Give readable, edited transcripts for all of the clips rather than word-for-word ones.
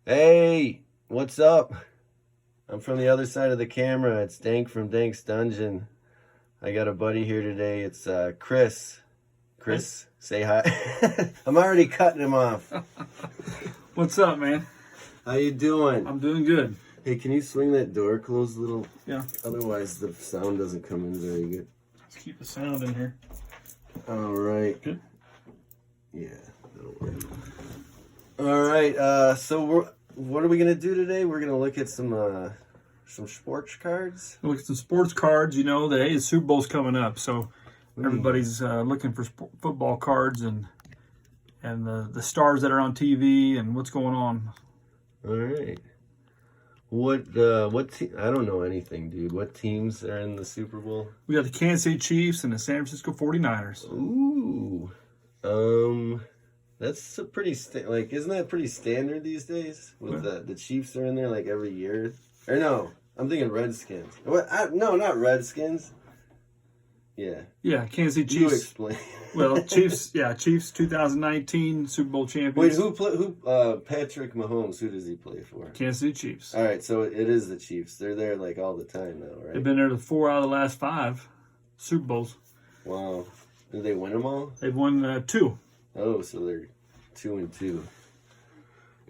Hey, what's up? I'm from the other side of the camera. It's Dank from DanKsDungeon. I got a buddy here today. It's Chris. Chris, say hi. I'm already cutting him off. What's up, man? How you doing? I'm doing good. Hey, can you swing that door closed a little? Yeah. Otherwise, the sound doesn't come in very good. Let's keep the sound in here. All right. Good. Yeah, that'll work. All right. What are we gonna do today? We're gonna look at some sports cards. Look at some sports cards. You know that the Super Bowl's coming up, so everybody's looking for football cards and the stars that are on TV and what's going on. All right. What I don't know anything, dude. What teams are in the Super Bowl? We got the Kansas City Chiefs and the San Francisco 49ers. Ooh. That's a pretty isn't that pretty standard these days? With the Chiefs are in there like every year. Or no, I'm thinking Redskins. What? No, not Redskins. Yeah. Yeah, Kansas City Chiefs. You explain. Well, Chiefs. Yeah, Chiefs 2019 Super Bowl champions. Wait, Patrick Mahomes, who does he play for? Kansas City Chiefs. All right, so it is the Chiefs. They're there like all the time now, right? They've been there 4 out of the last 5 Super Bowls. Wow. Did they win them all? They've won 2. Oh, so they're 2-2.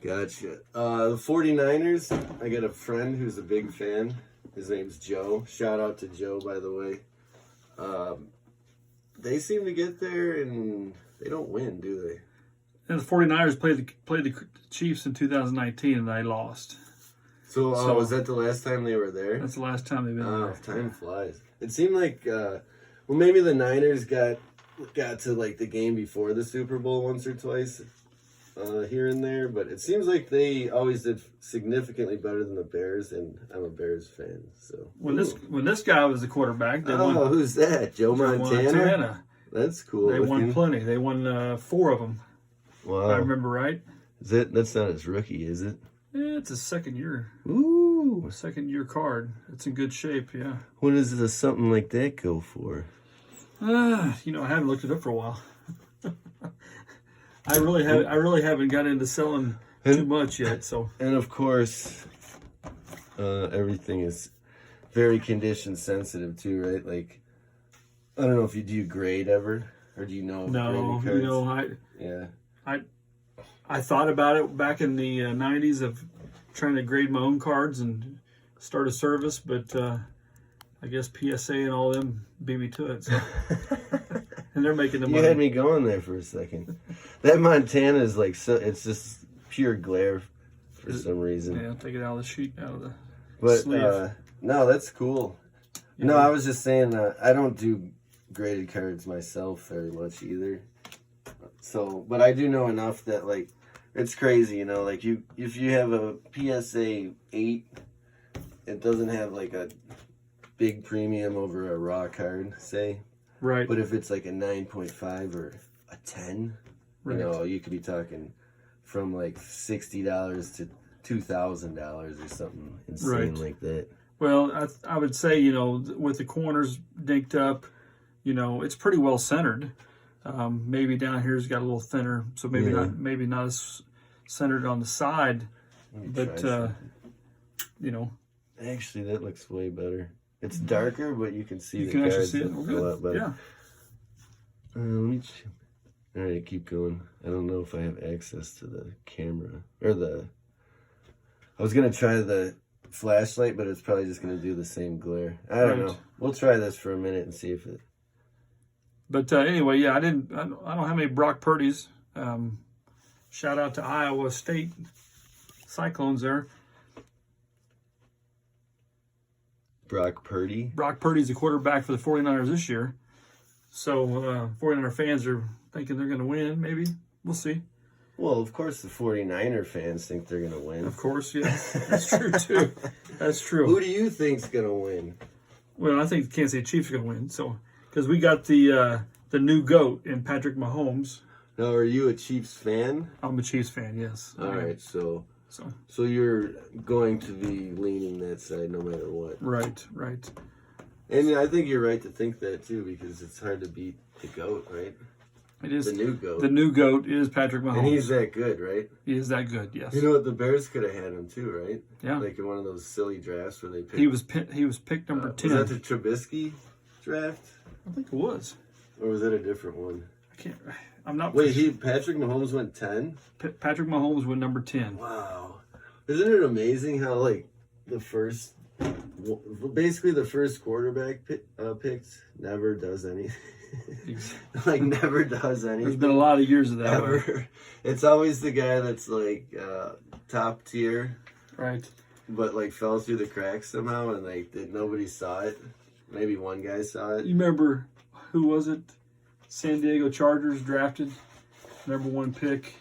Gotcha. The 49ers, I got a friend who's a big fan. His name's Joe. Shout out to Joe, by the way. They seem to get there and they don't win, do they? And the 49ers played the Chiefs in 2019 and they lost. So was that the last time they were there? That's the last time they've been there. Time flies. It seemed like, maybe the Niners got to like the game before the Super Bowl once or twice here and there, but it seems like they always did significantly better than the Bears, and I'm a Bears fan. So when this guy was the quarterback, they won. Who's that? Joe Montana? That's cool. They won plenty. They won 4 of them. Wow. If I remember right. That's not his rookie, is it? Yeah, it's a second year. Ooh. Second year card. It's in good shape, yeah. What does something like that go for? I haven't looked it up for a while. I really haven't got into selling too much yet. So, and of course, everything is very condition sensitive too, right? Like, I don't know if do you grade ever, or do you know? No, yeah. I thought about it back in the 90s of trying to grade my own cards and start a service, but I guess PSA and all them beat me to it. So. And they're making the money. You had me going there for a second. That Montana is like it's just pure glare for some reason. Yeah, take it out of the sheet, out of the sleeve. No, that's cool. Yeah. No, I was just saying I don't do graded cards myself very much either. So, but I do know enough that like it's crazy, like if you have a PSA 8, it doesn't have like a big premium over a raw card, say. Right. But if it's like a 9.5 or a 10, right. You could be talking from like $60 to $2,000 or something insane like that. Well, I would say, with the corners dinked up, it's pretty well centered. Maybe down here's got a little thinner, so maybe not as centered on the side. But actually, that looks way better. It's darker, but you can see the cards a lot better. Yeah. Let me check. All right, keep going. I don't know if I have access to the camera or I was gonna try the flashlight, but it's probably just gonna do the same glare. I don't know. We'll try this for a minute and see if it. But anyway, yeah, I don't have any Brock Purdy's. Shout out to Iowa State Cyclones there. Brock Purdy? Brock Purdy's the quarterback for the 49ers this year. So 49er fans are thinking they're going to win, maybe. We'll see. Well, of course the 49er fans think they're going to win. Of course, yeah. That's true, too. That's true. Who do you think's going to win? Well, I think the Kansas City Chiefs are going to win. So, because we got the new GOAT in Patrick Mahomes. Now, are you a Chiefs fan? I'm a Chiefs fan, yes. All right, so you're going to be leaning that side no matter what. Right. And I think you're right to think that too, because it's hard to beat the GOAT, right? It is the new GOAT. The new GOAT is Patrick Mahomes. And he's that good, right? He is that good. Yes. You know what? The Bears could have had him too, right? Yeah. Like in one of those silly drafts where they picked. He was picked number 10. Was that the Trubisky draft? I think it was. Or was that a different one? I'm not. Wait, Patrick Mahomes went 10? Patrick Mahomes went number 10. Wow. Isn't it amazing how, like, basically the first quarterback picked never does anything. Like, never does anything. There's been a lot of years of that. Ever. It's always the guy that's, like, top tier. Right. But, like, fell through the cracks somehow and, like, nobody saw it. Maybe one guy saw it. You remember, who was it? San Diego Chargers drafted number 1 pick.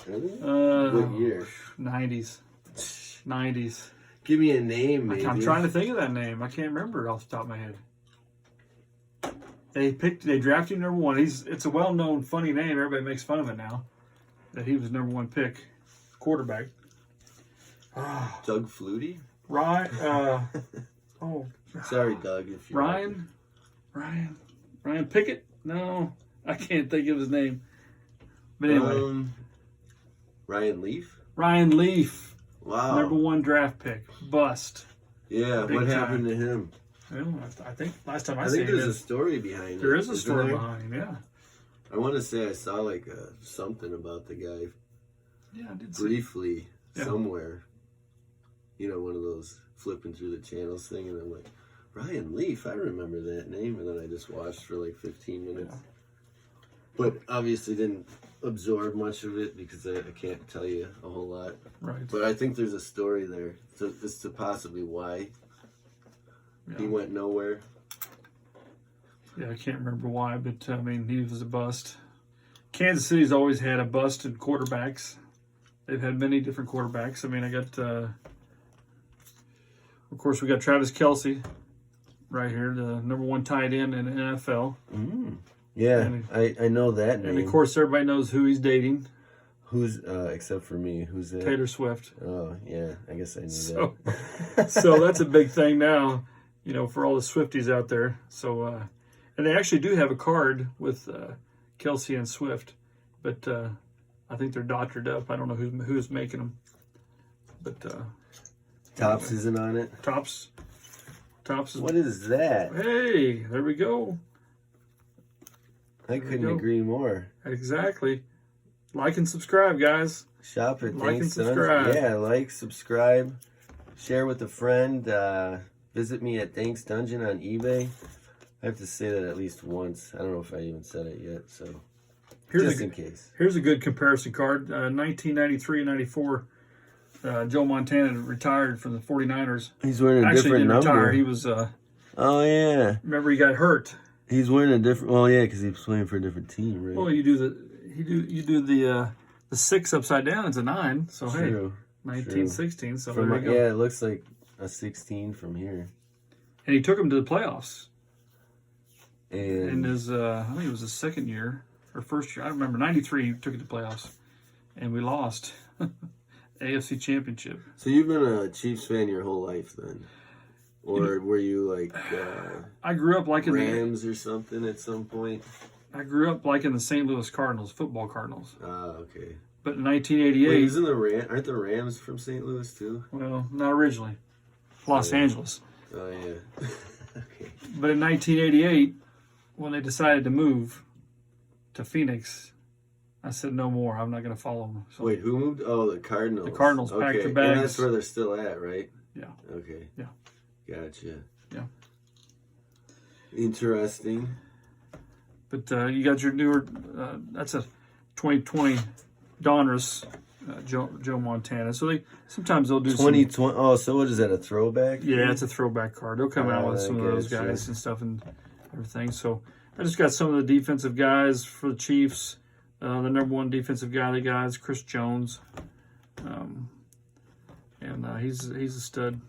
Really? What year? 90s. 90s. Give me a name, maybe. I'm trying to think of that name. I can't remember it off the top of my head. They drafted him number 1. It's a well-known, funny name. Everybody makes fun of it now. That he was number 1 pick, quarterback. Doug Flutie? Ryan. Sorry, Doug. If you Ryan Pickett? No, I can't think of his name. But anyway, Ryan Leaf. Ryan Leaf. Wow. Number 1 draft pick. Bust. Yeah. Big what time. happened to him? Well, I think last time I think there's a story behind it. There is a story there? behind him. Yeah. I want to say I saw like something about the guy. Yeah, I did. Briefly somewhere. You know, one of those flipping through the channels thing, and I'm like, Ryan Leaf, I remember that name, and then I just watched for like 15 minutes. Yeah. But obviously didn't absorb much of it because I can't tell you a whole lot. Right. But I think there's a story there as to possibly why he went nowhere. Yeah, I can't remember why, but I mean, he was a bust. Kansas City's always had a busted quarterbacks. They've had many different quarterbacks. I mean, I got, of course, we got Travis Kelce right here, the number 1 tight end in the NFL. Yeah, and I know that name. And of course, everybody knows who he's dating. Who's, except for me, who's that? Taylor Swift. Oh, yeah, I guess I knew that. So that's a big thing now, you know, for all the Swifties out there. So, and they actually do have a card with Kelce and Swift, but I think they're doctored up. I don't know who's making them. But Topps isn't on it? Topps is... What is that? Hey, there we go. I couldn't agree more. Exactly. Like and subscribe, guys. Shop at Like and DanKsDungeon. subscribe. Yeah, like, subscribe, share with a friend. Visit me at DanKsDungeon on eBay. I have to say that at least once. I don't know if I even said it yet, so just in case. Here's a good comparison card. 1993-94, Joe Montana retired from the 49ers. He's wearing a different number. Retire. He was... oh, yeah. Remember, he got hurt. He's wearing a different... Well, yeah, because he was playing for a different team, right? Well, you do the 6 upside down. It's a 9. So, True. Hey, 1916. So, there you go. Yeah, it looks like a 16 from here. And he took him to the playoffs. And in his, I think it was his second year or first year. I don't remember. 93, he took it to playoffs. And we lost. AFC Championship. So you've been a Chiefs fan your whole life then? Or were you like I grew up like Rams or something at some point? I grew up like in the St. Louis Cardinals, football Cardinals. Okay. But in 1988... Wait, aren't the Rams from St. Louis too? Well, not originally. Los Angeles. Oh, yeah. Okay. But in 1988, when they decided to move to Phoenix, I said no more. I'm not going to follow them. So, wait, who moved? Oh, the Cardinals. The Cardinals packed their bags. And that's where they're still at, right? Yeah. Okay. Yeah. Gotcha. Yeah. Interesting. But you got your newer, that's a 2020 Donruss, Joe Montana. So sometimes they'll do 2020. Oh, so what is that, a throwback? Yeah, it's a throwback card. They'll come out with some of those guys and stuff and everything. So I just got some of the defensive guys for the Chiefs. The number 1 defensive guy they got is Chris Jones. And he's a stud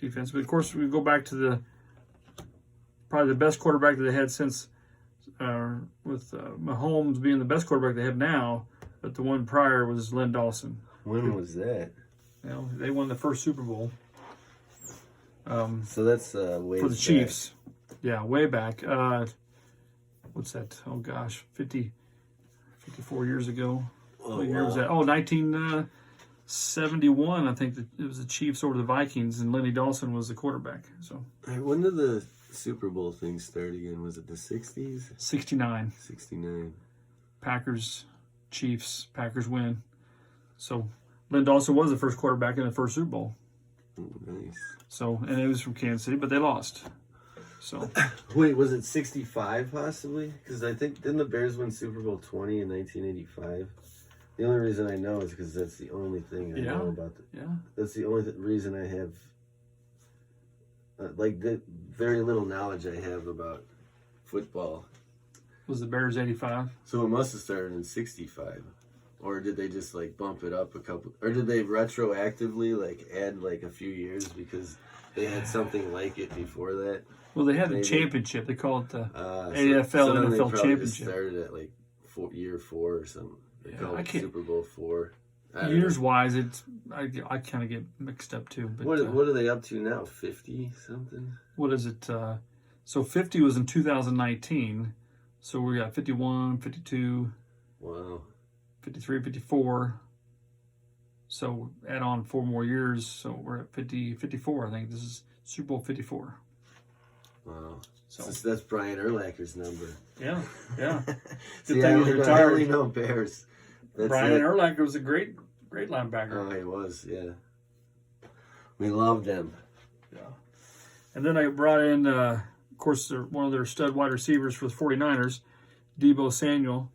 defense. But, of course, we go back to probably the best quarterback that they had since, with Mahomes being the best quarterback they have now, but the one prior was Len Dawson. When was that? You know, they won the first Super Bowl. So that's way for the Chiefs. Yeah, way back. what's that? Oh gosh, 54 years ago. Oh, What year was that? Oh, 1971. I think that it was the Chiefs over the Vikings, and Lenny Dawson was the quarterback. So Hey, when did the Super Bowl thing start again? Was it the 60s? 69. 69. Packers, Chiefs. Packers win. So Len Dawson was the first quarterback in the first Super Bowl. Nice. So, and it was from Kansas City, but they lost. So Wait, was it 65 possibly? Because I think, didn't the Bears win Super Bowl 20 in 1985? The only reason I know is because that's the only thing I know about it. Yeah. That's the only reason I have, the very little knowledge I have about football. Was the Bears 85? So it must have started in 65. Or did they just like bump it up a couple, or did they retroactively like add like a few years because they had something like it before that? Well, they had Maybe. the championship. They call it the So then they NFL probably championship. just started at like year 4 or something. They Yeah, call I it can't- Super Bowl 4. I don't Years know. wise, I kind of get mixed up too. But What are they up to now? 50 something? what is it? So 50 was in 2019. So we got 51, 52, Wow. 53, 54. So add on 4 more years. So we're at 54. I think this is Super Bowl 54. Wow. So That's Brian Urlacher's number. yeah. See, thing I he's only retired. know Bears. That's Brian it. Urlacher was a great linebacker. Oh, he was, yeah. We loved him. Yeah. And then I brought in, of course, one of their stud wide receivers for the 49ers, Deebo Samuel,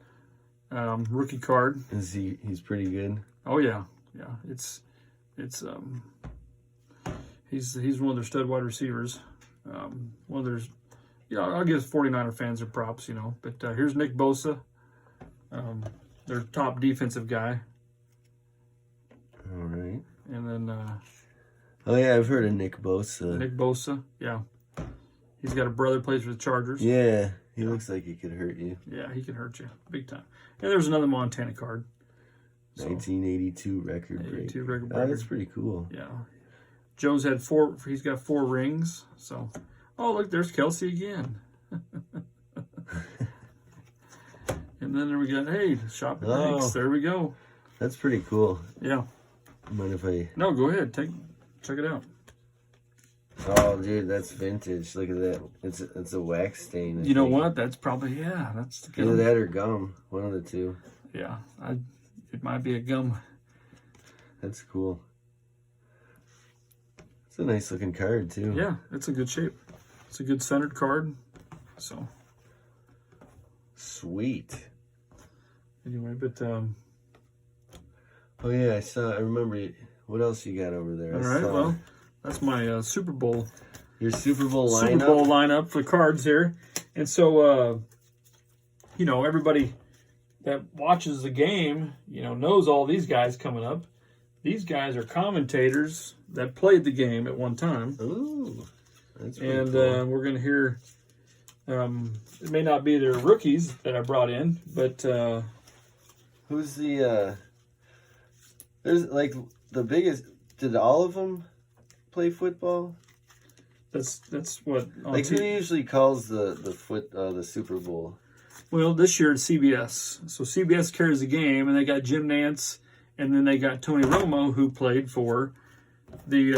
rookie card. He's pretty good. Oh yeah. He's one of their stud wide receivers. One of their, I'll give 49er fans their props, But here's Nick Bosa, their top defensive guy. All right. And then Oh yeah, I've heard of Nick Bosa. Nick Bosa, yeah. He's got a brother plays for the Chargers. Yeah, he looks like he could hurt you. Yeah, he can hurt you big time. And there's another Montana card. So, 1982 record break. 82 record Oh, breaker. that's pretty cool. Yeah. Joe's had 4. He's got 4 rings. So, oh look, there's Kelsey again. And then there we got shop at Thanks. There we go. That's pretty cool. Yeah. Mind if I? No, go ahead. Check it out. Oh, dude, that's vintage. Look at that. It's a wax stain. I You know think. what? That's probably that's Either that or gum. One of the two. Yeah, it might be a gum. That's cool. It's a nice looking card too. Yeah, it's a good shape. It's a good centered card. So Sweet. anyway, but Oh yeah, I remember. What else you got over there? all right. Well, that's my Super Bowl. Your Super Bowl lineup. Super Bowl lineup for cards here. And so, everybody that watches the game, knows all these guys coming up. These guys are commentators that played the game at one time. Ooh, that's pretty And cool. we're going to hear, it may not be their rookies that I brought in, but Who's the? There's like the biggest. Did all of them play football? that's what. Like who usually calls the Super Bowl? Well, this year it's CBS. So CBS carries the game, and they got Jim Nantz, and then they got Tony Romo, who played for the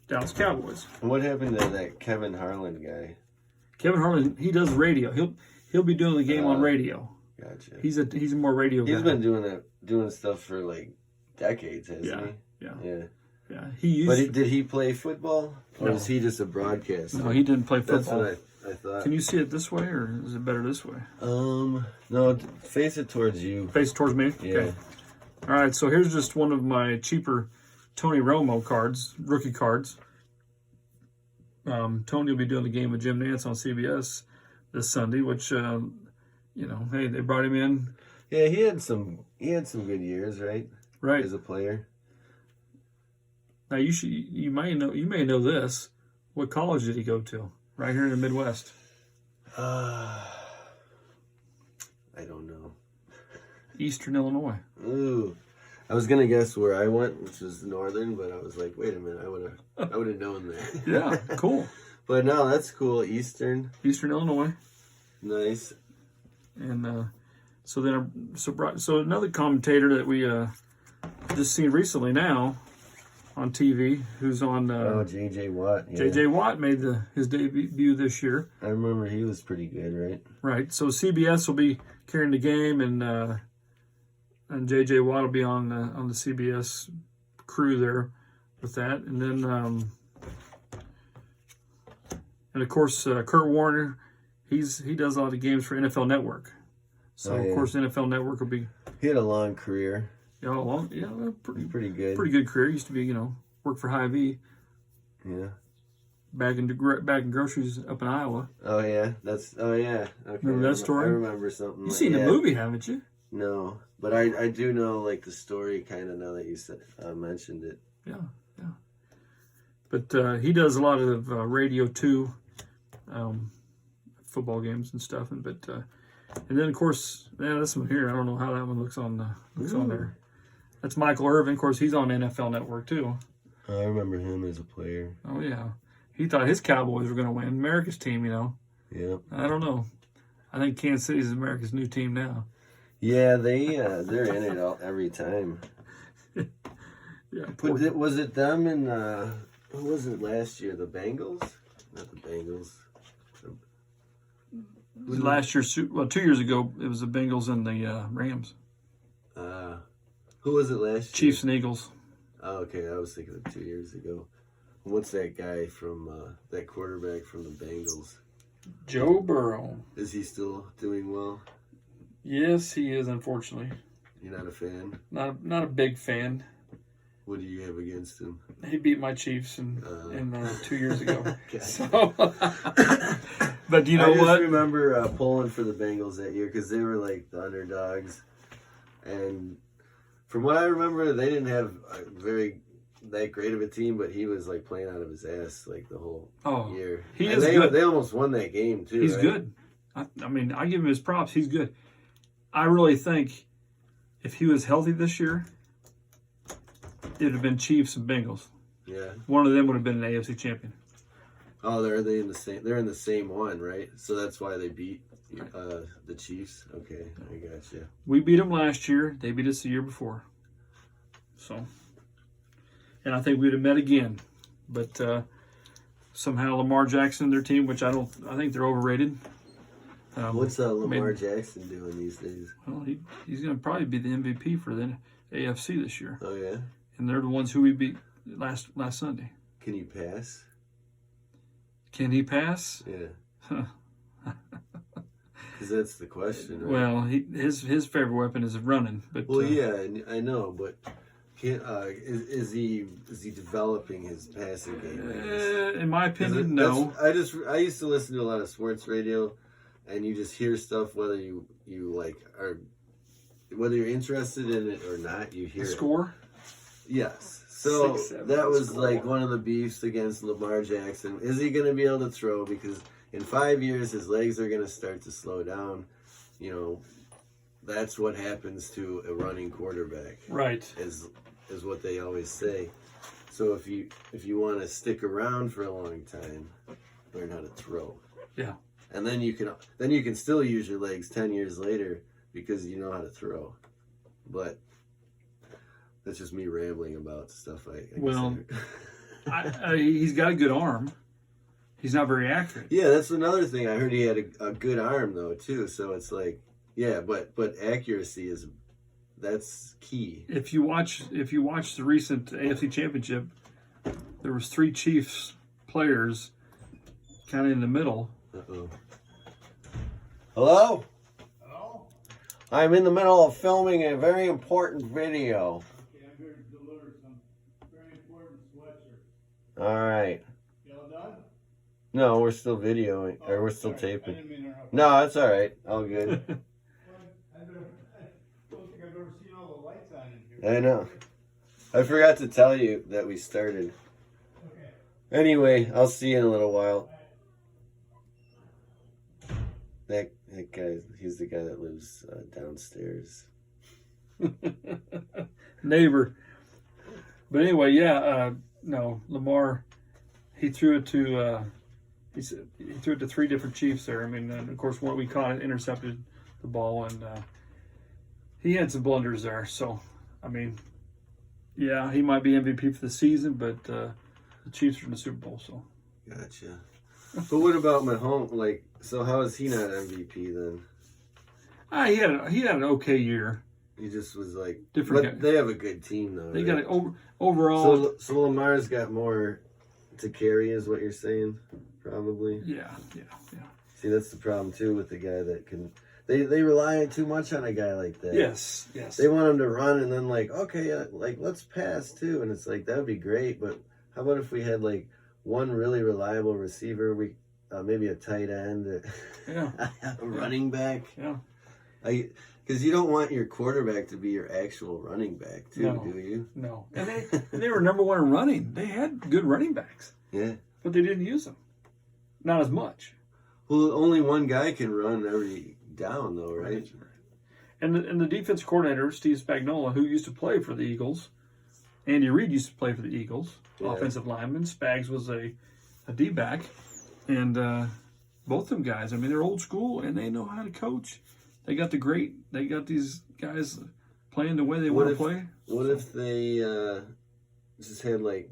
Dallas Cowboys. And what happened to that Kevin Harlan guy? Kevin Harlan, he does radio. He'll be doing the game on radio. Gotcha. He's a more radio guy. He's been doing stuff for like decades, hasn't he? Yeah. Yeah. He used. But did he play football, or No. is he just a broadcaster? No, he didn't play That's football. what I thought. Can you see it this way, or is it better this way? No, face it towards you. Face towards me. Yeah. Okay. All right. So here's just one of my cheaper Tony Romo cards, rookie cards. Tony will be doing the game with Jim Nantz on CBS this Sunday, which hey, they brought him in. Yeah, he had some good years, right? Right. As a player. Now you may know this. What college did he go to? Right here in the Midwest. I don't know. Eastern Illinois. Ooh, I was gonna guess where I went, which was northern, but I was like, wait a minute, I would have known that. Yeah, cool. But no, that's cool. Eastern. Eastern Illinois. Nice. And so another commentator that we just seen recently now on TV, who's on J.J. Watt. Yeah. J.J. Watt made his debut this year. I remember he was pretty good, right? Right. So CBS will be carrying the game, and J.J. Watt will be on the CBS crew there with that, and then and of course Kurt Warner, he does a lot of games for NFL Network. So of course NFL Network will be. He had a long career. Pretty good. Pretty good career. Used to be, work for Hy-Vee. Yeah. Bagging groceries up in Iowa. Oh yeah, Okay. Remember that story? I remember something. You've seen the movie, haven't you? No, but I do know like the story kind of now that you said mentioned it. Yeah. But he does a lot of radio too, football games and stuff. And then of course, this one here, I don't know how that one looks on there. That's Michael Irvin. Of course, he's on NFL Network too. I remember him as a player. Oh yeah, he thought his Cowboys were going to win, America's team. Yeah. I don't know. I think Kansas City is America's new team now. Yeah, they're in it every time. Yeah. Was it them and who was it last year? The Bengals? Not the Bengals. Last year, 2 years ago, it was the Bengals and the Rams. Who was it last year? Chiefs and Eagles. Oh, okay. I was thinking of 2 years ago. What's that guy from that quarterback from the Bengals? Joe Burrow. Is he still doing well? Yes, he is. Unfortunately, you're not a fan. Not a big fan. What do you have against him? He beat my Chiefs in 2 years ago. Okay. So, but you know what? I just remember pulling for the Bengals that year because they were like the underdogs, and from what I remember, they didn't have that great of a team, but he was like playing out of his ass like the whole year. Good. They almost won that game too. He's right? good. I mean, I give him his props. He's good. I really think if he was healthy this year, it would have been Chiefs and Bengals. Yeah. One of them would have been an AFC champion. Oh, they're in the same. They're in the same one, right? So that's why they beat the Chiefs. Okay, I gotcha. We beat them last year. They beat us the year before. So, and I think we'd have met again, but somehow Lamar Jackson, their team, which I think they're overrated. What's Lamar Jackson doing these days? Well, he's going to probably be the MVP for the AFC this year. Oh yeah. And they're the ones who we beat last Sunday. Can you pass? Can he pass? Yeah. Because that's the question, right? Well, his favorite weapon is running. But yeah, I know, but is he developing his passing game? In my opinion, no. I used to listen to a lot of sports radio, and you just hear stuff whether you like are whether you're interested in it or not. You hear the score. Yes. So 6-7 that was score. like one of the beefs against Lamar Jackson. Is he going to be able to throw? Because in 5 years, his legs are going to start to slow down. That's what happens to a running quarterback. Right. Is what they always say. So if you want to stick around for a long time, learn how to throw. Yeah. And then you can still use your legs 10 years later because you know how to throw. But that's just me rambling about stuff. He's got a good arm. He's not very accurate. Yeah, that's another thing. I heard he had a good arm though too. So it's like, yeah, but accuracy that's key. If you watch the recent AFC Championship, there was 3 Chiefs players kind of in the middle. Uh-oh. Hello? Hello? I'm in the middle of filming a very important video. Okay, I'm here to deliver some very important sweatshirts. All right. Y'all done? No, we're still videoing, or we're still Sorry, I taping. didn't mean to interrupt. No, that's all right. All good. I don't think I've ever seen all the lights on in here. I know. I forgot to tell you that we started. Okay. Anyway, I'll see you in a little while. That guy, he's the guy that lives downstairs. Neighbor. But anyway, no, Lamar, he threw it to he threw it to 3 different Chiefs there. I mean, and of course, one we caught it, intercepted the ball, and he had some blunders there. So, I mean, yeah, he might be MVP for the season, but the Chiefs are in the Super Bowl. So, Gotcha. But what about Mahomes? Like, so how is he not MVP then? He had an okay year. He just was like Different but guy. they have a good team though. They right? got it overall. So Lamar's got more to carry, is what you're saying, probably. Yeah. See, that's the problem too with the guy that can. They rely too much on a guy like that. Yes. They want him to run and then like, okay, like let's pass too, and it's like that would be great. But how about if we had like one really reliable receiver, maybe a tight end, Yeah. a running back. Yeah. Because you don't want your quarterback to be your actual running back too, No. do you? No. And they were number 1 in running. They had good running backs. Yeah. But they didn't use them. Not as much. Well, only one guy can run every down, though, right? And the defense coordinator, Steve Spagnuolo, who used to play for the Eagles, Andy Reid used to play for the Eagles, offensive lineman. Spags was a D-back. And both them guys, I mean, they're old school, and they know how to coach. They got these guys playing the way they want to play. What if they just had like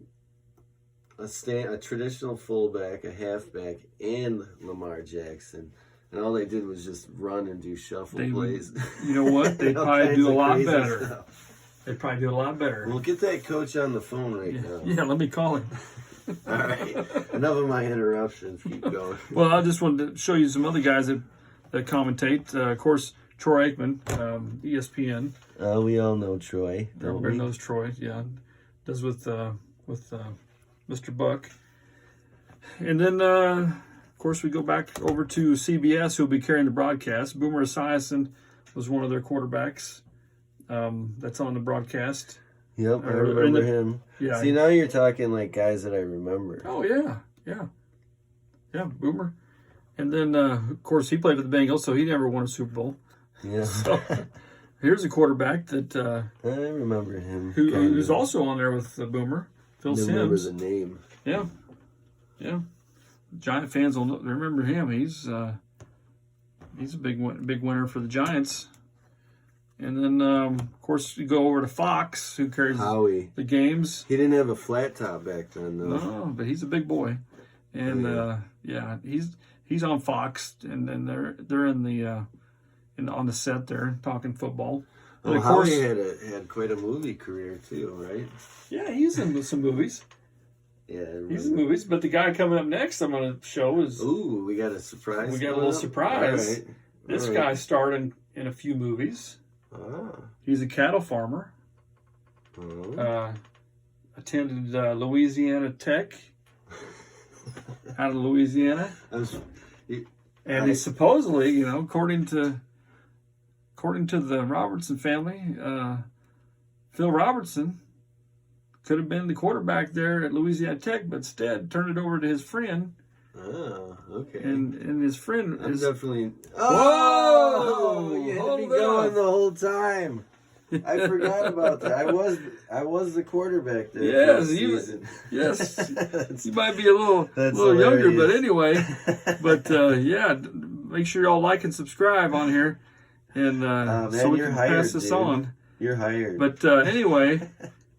a traditional fullback, a halfback, and Lamar Jackson, and all they did was just run and do shuffle plays? You know what? They'd All probably kinds do a of lot crazy better. stuff. They'd probably do a lot better. Well, get that coach on the phone right now. Yeah, let me call him. All right. Enough of my interruptions. Keep going. Well, I just wanted to show you some other guys that commentate. Of course, Troy Aikman, ESPN. We all know Troy. Everybody knows Troy. Yeah, does with Mr. Buck. And then, of course, we go back over to CBS, who'll be carrying the broadcast. Boomer Esiason was one of their quarterbacks. That's on the broadcast. Yep, I remember him. Yeah. See, now you're talking like guys that I remember. Oh, yeah, Boomer. And then, of course, he played for the Bengals, so he never won a Super Bowl. Yeah. So here's a quarterback that I remember him. who's also on there with Boomer, Phil Simms. Remember the name? Yeah. Giant fans will remember him. He's a big winner for the Giants. And then, of course, you go over to Fox, who carries Howie. the games. He didn't have a flat top back then, though. No, but he's a big boy, and he's on Fox, and then they're in the on the set there talking football. And of course, Howie had quite a movie career too, right? Yeah, he's in some movies. Yeah, he's in movies. But the guy coming up next, I'm going to show is. Ooh, we got a surprise. We got a little surprise. All right. This guy starred in a few movies. Ah. He's a cattle farmer. Oh. Attended Louisiana Tech out of Louisiana. And he supposedly, according to the Robertson family, Phil Robertson could have been the quarterback there at Louisiana Tech, but instead turned it over to his friend. Oh, okay. And his friend I'm is definitely. Whoa! You had Hold me up. going the whole time. I forgot about that. I was the quarterback there. Yes, Yes, you might be a little younger, but anyway. But make sure y'all like and subscribe on here, and so we can pass this on. You're hired. But anyway,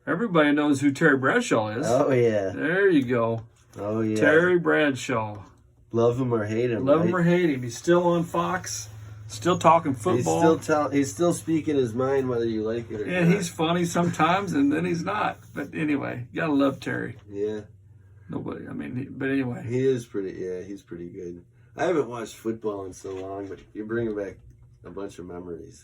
everybody knows who Terry Bradshaw is. Oh yeah. There you go. Oh yeah. Terry Bradshaw. Love him or hate him. Love him or hate him. He's still on Fox. Still talking football. He's still speaking his mind, whether you like it or not. And he's funny sometimes, and then he's not. But anyway, you gotta love Terry. Yeah. Nobody. But anyway. He's pretty good. I haven't watched football in so long, but you're bringing back a bunch of memories.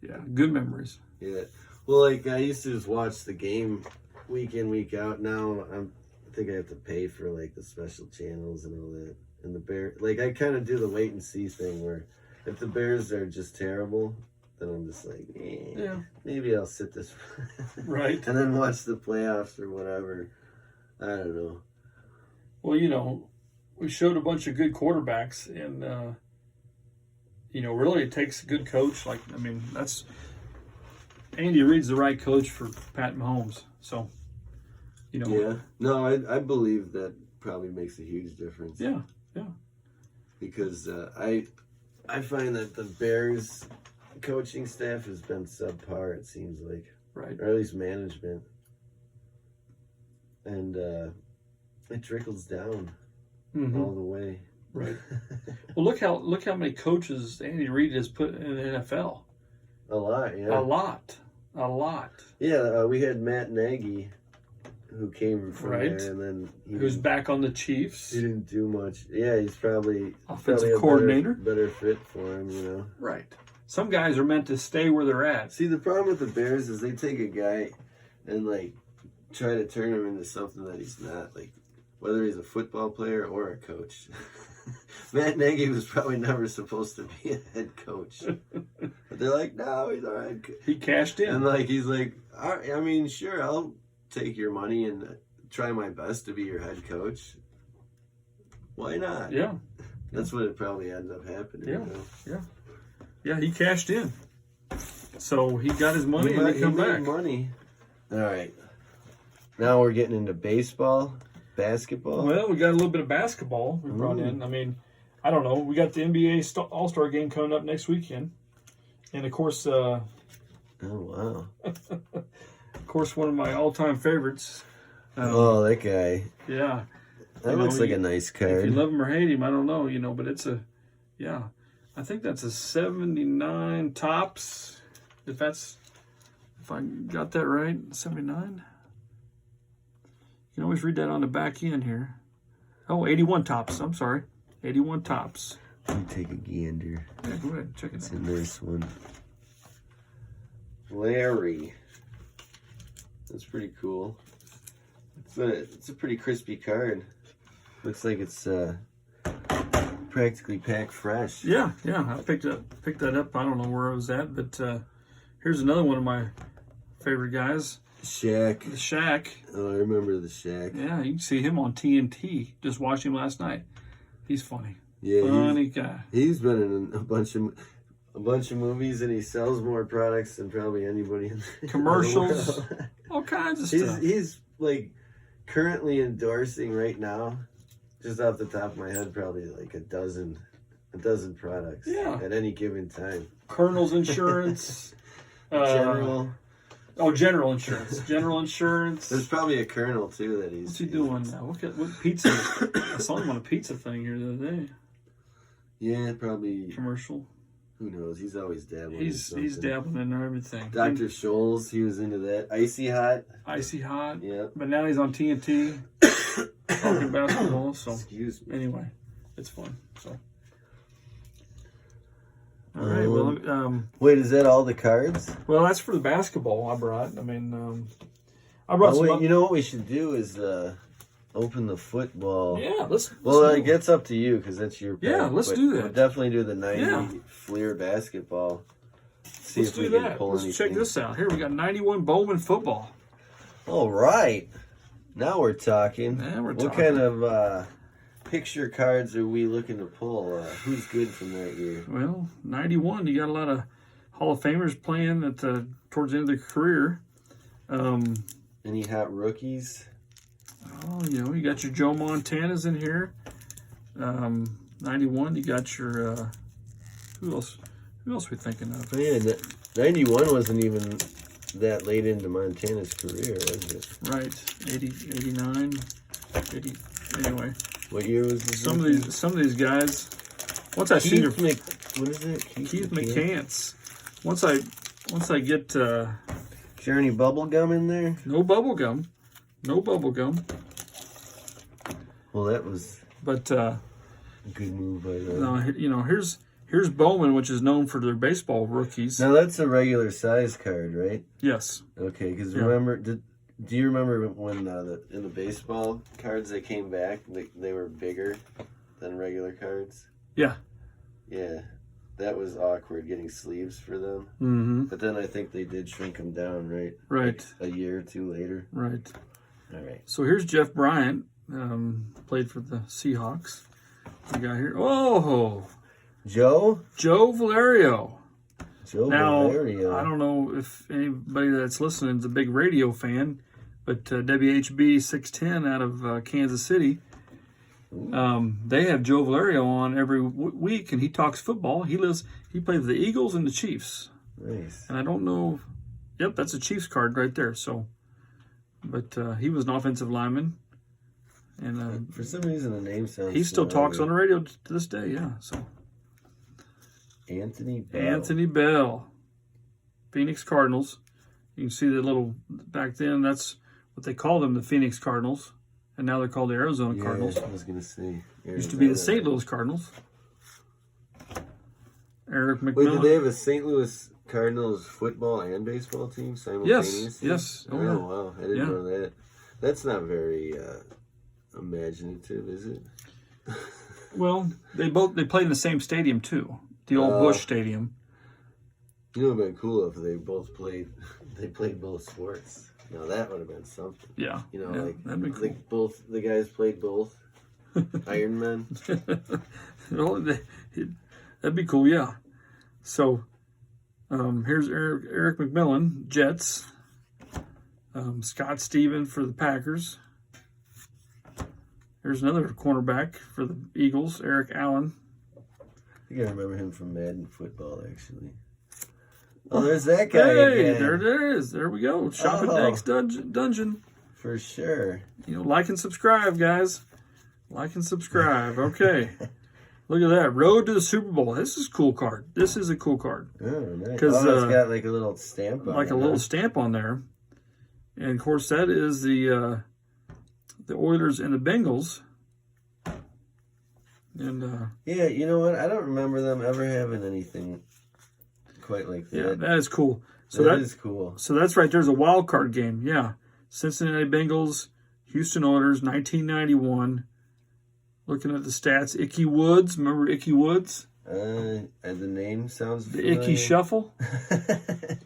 Yeah, good memories. Yeah. Well, like I used to just watch the game week in, week out. Now I think I have to pay for like the special channels and all that. And the Bears, like I kind of do the wait and see thing where if the Bears are just terrible, then I'm just like, maybe I'll sit this right, and then watch the playoffs or whatever. I don't know. Well, we showed a bunch of good quarterbacks, and really it takes a good coach. That's Andy Reid's the right coach for Pat Mahomes. So, Yeah. No, I believe that probably makes a huge difference. Yeah. Because I find that the Bears coaching staff has been subpar, it seems like. Right. Or at least management. And it trickles down all the way. Right. Well, look how many coaches Andy Reid has put in the NFL. A lot, yeah. A lot. Yeah, we had Matt Nagy, who came from Right. there, and then Who's back on the Chiefs? He didn't do much. Yeah, he's probably Offensive a coordinator. better fit for him, you know. Right. Some guys are meant to stay where they're at. See, the problem with the Bears is they take a guy and like try to turn him into something that he's not. Like whether he's a football player or a coach. Matt Nagy was probably never supposed to be a head coach, but they're like, no, he's our head coach. He cashed in, and like he's like, all right, I mean, sure, I'll take your money and try my best to be your head coach. Why not? Yeah. That's what it probably ends up happening. Yeah. You know? Yeah. Yeah, he cashed in. So he got his money and made he come back. Money. All right. Now we're getting into baseball, basketball. Well, we got a little bit of basketball we brought in. I mean, I don't know. We got the NBA All-Star game coming up next weekend. And of course, oh, wow. of course, one of my all-time favorites. Oh, that guy. Yeah. That looks like a nice card. If you love him or hate him, I don't know, but it's I think that's a 79 tops. If I got that right, 79. You can always read that on the back end here. Oh, 81 tops. I'm sorry. 81 tops. Let me take a gander. Yeah, go ahead. Check it It's out. a nice one. Larry. That's pretty cool. It's a pretty crispy card. Looks like it's practically packed fresh. Yeah. I picked that up. I don't know where I was at, but here's another one of my favorite guys. Shaq. The Shaq. Oh, I remember the Shaq. Yeah, you can see him on TNT. Just watched him last night. He's funny. Yeah, Funny guy. He's been in a bunch of movies, and he sells more products than probably anybody in the Commercials. world. All kinds of stuff. He's like currently endorsing right now, just off the top of my head, probably like a dozen products. Yeah. At any given time. Colonel's Insurance. General. General Insurance. General Insurance. There's probably a Colonel too that he's. What's he doing now? What pizza? I saw him on a pizza thing here the other day. Yeah, probably. Commercial. Who knows? He's always dabbling. He's dabbling in everything. Dr. Scholl's, he was into that. Icy Hot. Icy Hot. Yeah. But now he's on TNT talking basketball. So Excuse me. anyway, it's fun. So. All right. Well, wait, is that all the cards? well, that's for the basketball I brought. I mean, I brought some. You know what we should do is open the football. Yeah, let's Well, do it it. gets up to you because that's your pick. Yeah, let's but do that. We'll definitely do the 90 Yeah. Fleer basketball. See Let's if we do can that. pull Let's anything. check this out. Here we got 91 Bowman football. All right. Now we're talking. Now we're What talking. kind of picture cards are we looking to pull? Who's good from that year? Well, 91. You got a lot of Hall of Famers playing at towards the end of their career. Any hot rookies? Oh, you got your Joe Montanas in here. 91. You got your who else? Who else we thinking of? Man, 91 wasn't even that late into Montana's career, was it? Right, 80, 89, 80. Anyway, What year was this? some of these guys. Once I see their What is it? Keith McCants. Once I get Is there any bubble gum in there? no bubble gum. Well, that was But a good move by them. no, here's Bowman, which is known for their baseball rookies. Now that's a regular size card, right? Yes. Okay, because Yeah. remember, do you remember when in the baseball cards they came back, they were bigger than regular cards? Yeah. Yeah, that was awkward getting sleeves for them. Mm-hmm. But then I think they did shrink them down, right? Right. A year or two later. Right. All right. So here's Jeff Bryant, played for the Seahawks. We got here. Oh, Joe Valerio. Now, Valerio. I don't know if anybody that's listening is a big radio fan, but WHB 610 out of Kansas City They have Joe Valerio on every week, and he talks football. He plays for the Eagles and the Chiefs. Nice. And I don't know. Yep, that's a Chiefs card right there. So, but he was an offensive lineman, and for some reason the name sounds. he still talks on the radio to this day. Yeah. So Anthony Bell, Phoenix Cardinals. You can see the little back then. That's what they called them, the Phoenix Cardinals, and now they're called the Arizona Cardinals. I was gonna say Used to be the St. Louis Cardinals. Eric McMillan. Wait, did they have a St. Louis Cardinals football and baseball team simultaneously? Yes. Oh, yeah. wow. I didn't know that. That's not very imaginative, is it? Well, they played in the same stadium too, the old Busch Stadium. You know, it would have been cool if they played both sports. Now that would have been something. Yeah. You know, that'd be cool. like both the guys played both. Iron Man. That'd be cool, yeah. So, here's Eric McMillan, Jets. Scott Stevens for the Packers. Here's another cornerback for the Eagles, Eric Allen. I think I remember him from Madden football, actually. Oh, there's that guy again. There it is. There we go. Shop at DanKsDungeon. For sure. Like and subscribe, guys. Like and subscribe. Okay. Look at that. Road to the Super Bowl. This is a cool card. This is a cool card. Oh, nice. Because it's got like a little stamp on it. Like a little stamp on there. And, of course, that is the Oilers and the Bengals. And yeah, you know what? I don't remember them ever having anything quite like that. Yeah, that is cool. So that is cool. So that's right. There's a wild card game. Yeah. Cincinnati Bengals, Houston Oilers, 1991. Looking at the stats, Icky Woods. Remember Icky Woods? The name sounds The familiar. Icky Shuffle.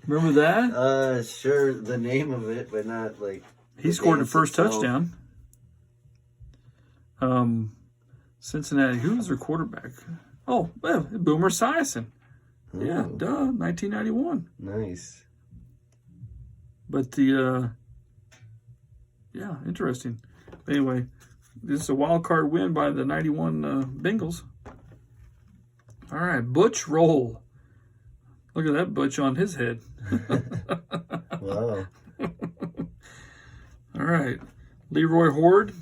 Remember that? Sure, the name of it, but not like. He scored the first touchdown. Cincinnati. Who was their quarterback? Oh, well, Boomer Esiason. Yeah, duh, 1991. Nice. But yeah, interesting. Anyway, this is a wild card win by the 91 Bengals. All right, Butch Roll. Look at that Butch on his head. Wow. All right, Leroy Horde,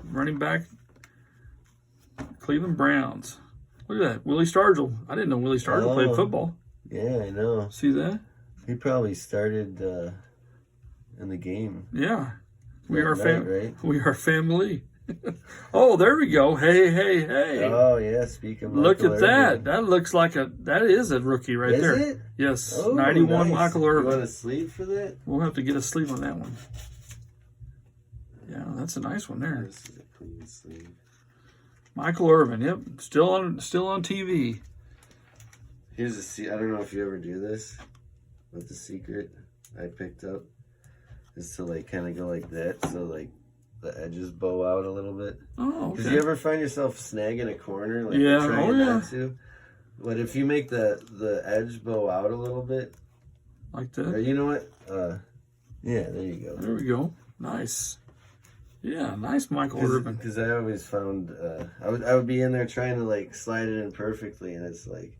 running back, Cleveland Browns. Look at that, Willie Stargell. I didn't know Willie Stargell played football. Yeah, I know. See that? He probably started in the game. Yeah. We are right? We are family. Oh, there we go. Hey. Oh, yeah, speaking of Look Michael at that. Irvin. That looks like that is a rookie right there. Is it? Yes. Oh, 91 nice. Michael You Irvin. want a sleeve for that? We'll have to get a sleeve on that one. Yeah, that's a nice one there. This is a clean sleeve. Michael Irvin, yep. Still on TV. Here's I don't know if you ever do this, but the secret I picked up is to like kind of go like that, so like the edges bow out a little bit. Oh, okay. Because you ever find yourself snagging a corner, like Yeah, trying not to? But if you make the edge bow out a little bit, like or that. you know what? Yeah, there you go. There we go. Nice. Yeah, nice Michael Irvin. Because I always found I would be in there trying to like slide it in perfectly, and it's like,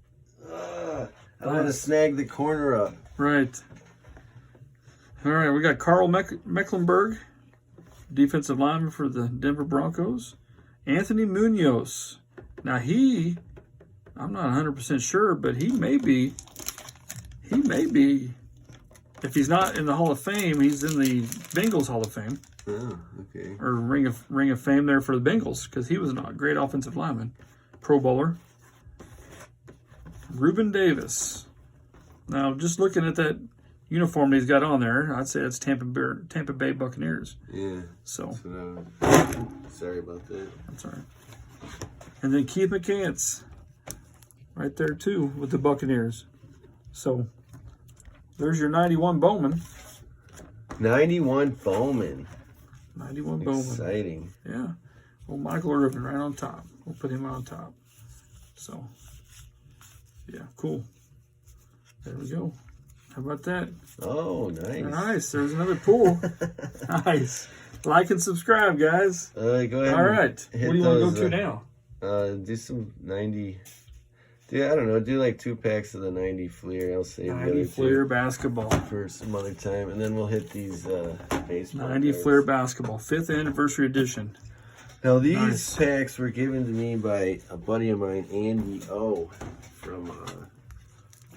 I want to snag the corner up. Right. All right, we got Carl Mecklenburg, defensive lineman for the Denver Broncos. Anthony Munoz. Now I'm not 100% sure, but he may be, if he's not in the Hall of Fame, he's in the Bengals Hall of Fame. Oh, okay. Or Ring of Fame there for the Bengals, because he was a great offensive lineman. Pro Bowler. Reuben Davis. Now, just looking at that uniform that he's got on there, I'd say that's Tampa Bay Buccaneers. Yeah. So. Sorry about that. That's all right. And then Keith McCants. Right there, too, with the Buccaneers. So, there's your 91 Bowman. 91 Bowman. 91 Bowman. Exciting. Yeah. Well, Michael Irvin right on top. We'll put him on top. So, yeah, cool. There we go. How about that? Oh, nice. Nice. There's another pool. Nice. Like and subscribe, guys. Go ahead. All right. hit What do you want to those, go to now? Do some 90. Dude, I don't know. Do like 2 packs of the 90 Fleer. I'll save the 90 other Fleer 2 basketball. for some other time, and then we'll hit these baseball 90 cards. Fleer basketball, 5th anniversary edition. Now these Nice. packs were given to me by a buddy of mine, Andy O, from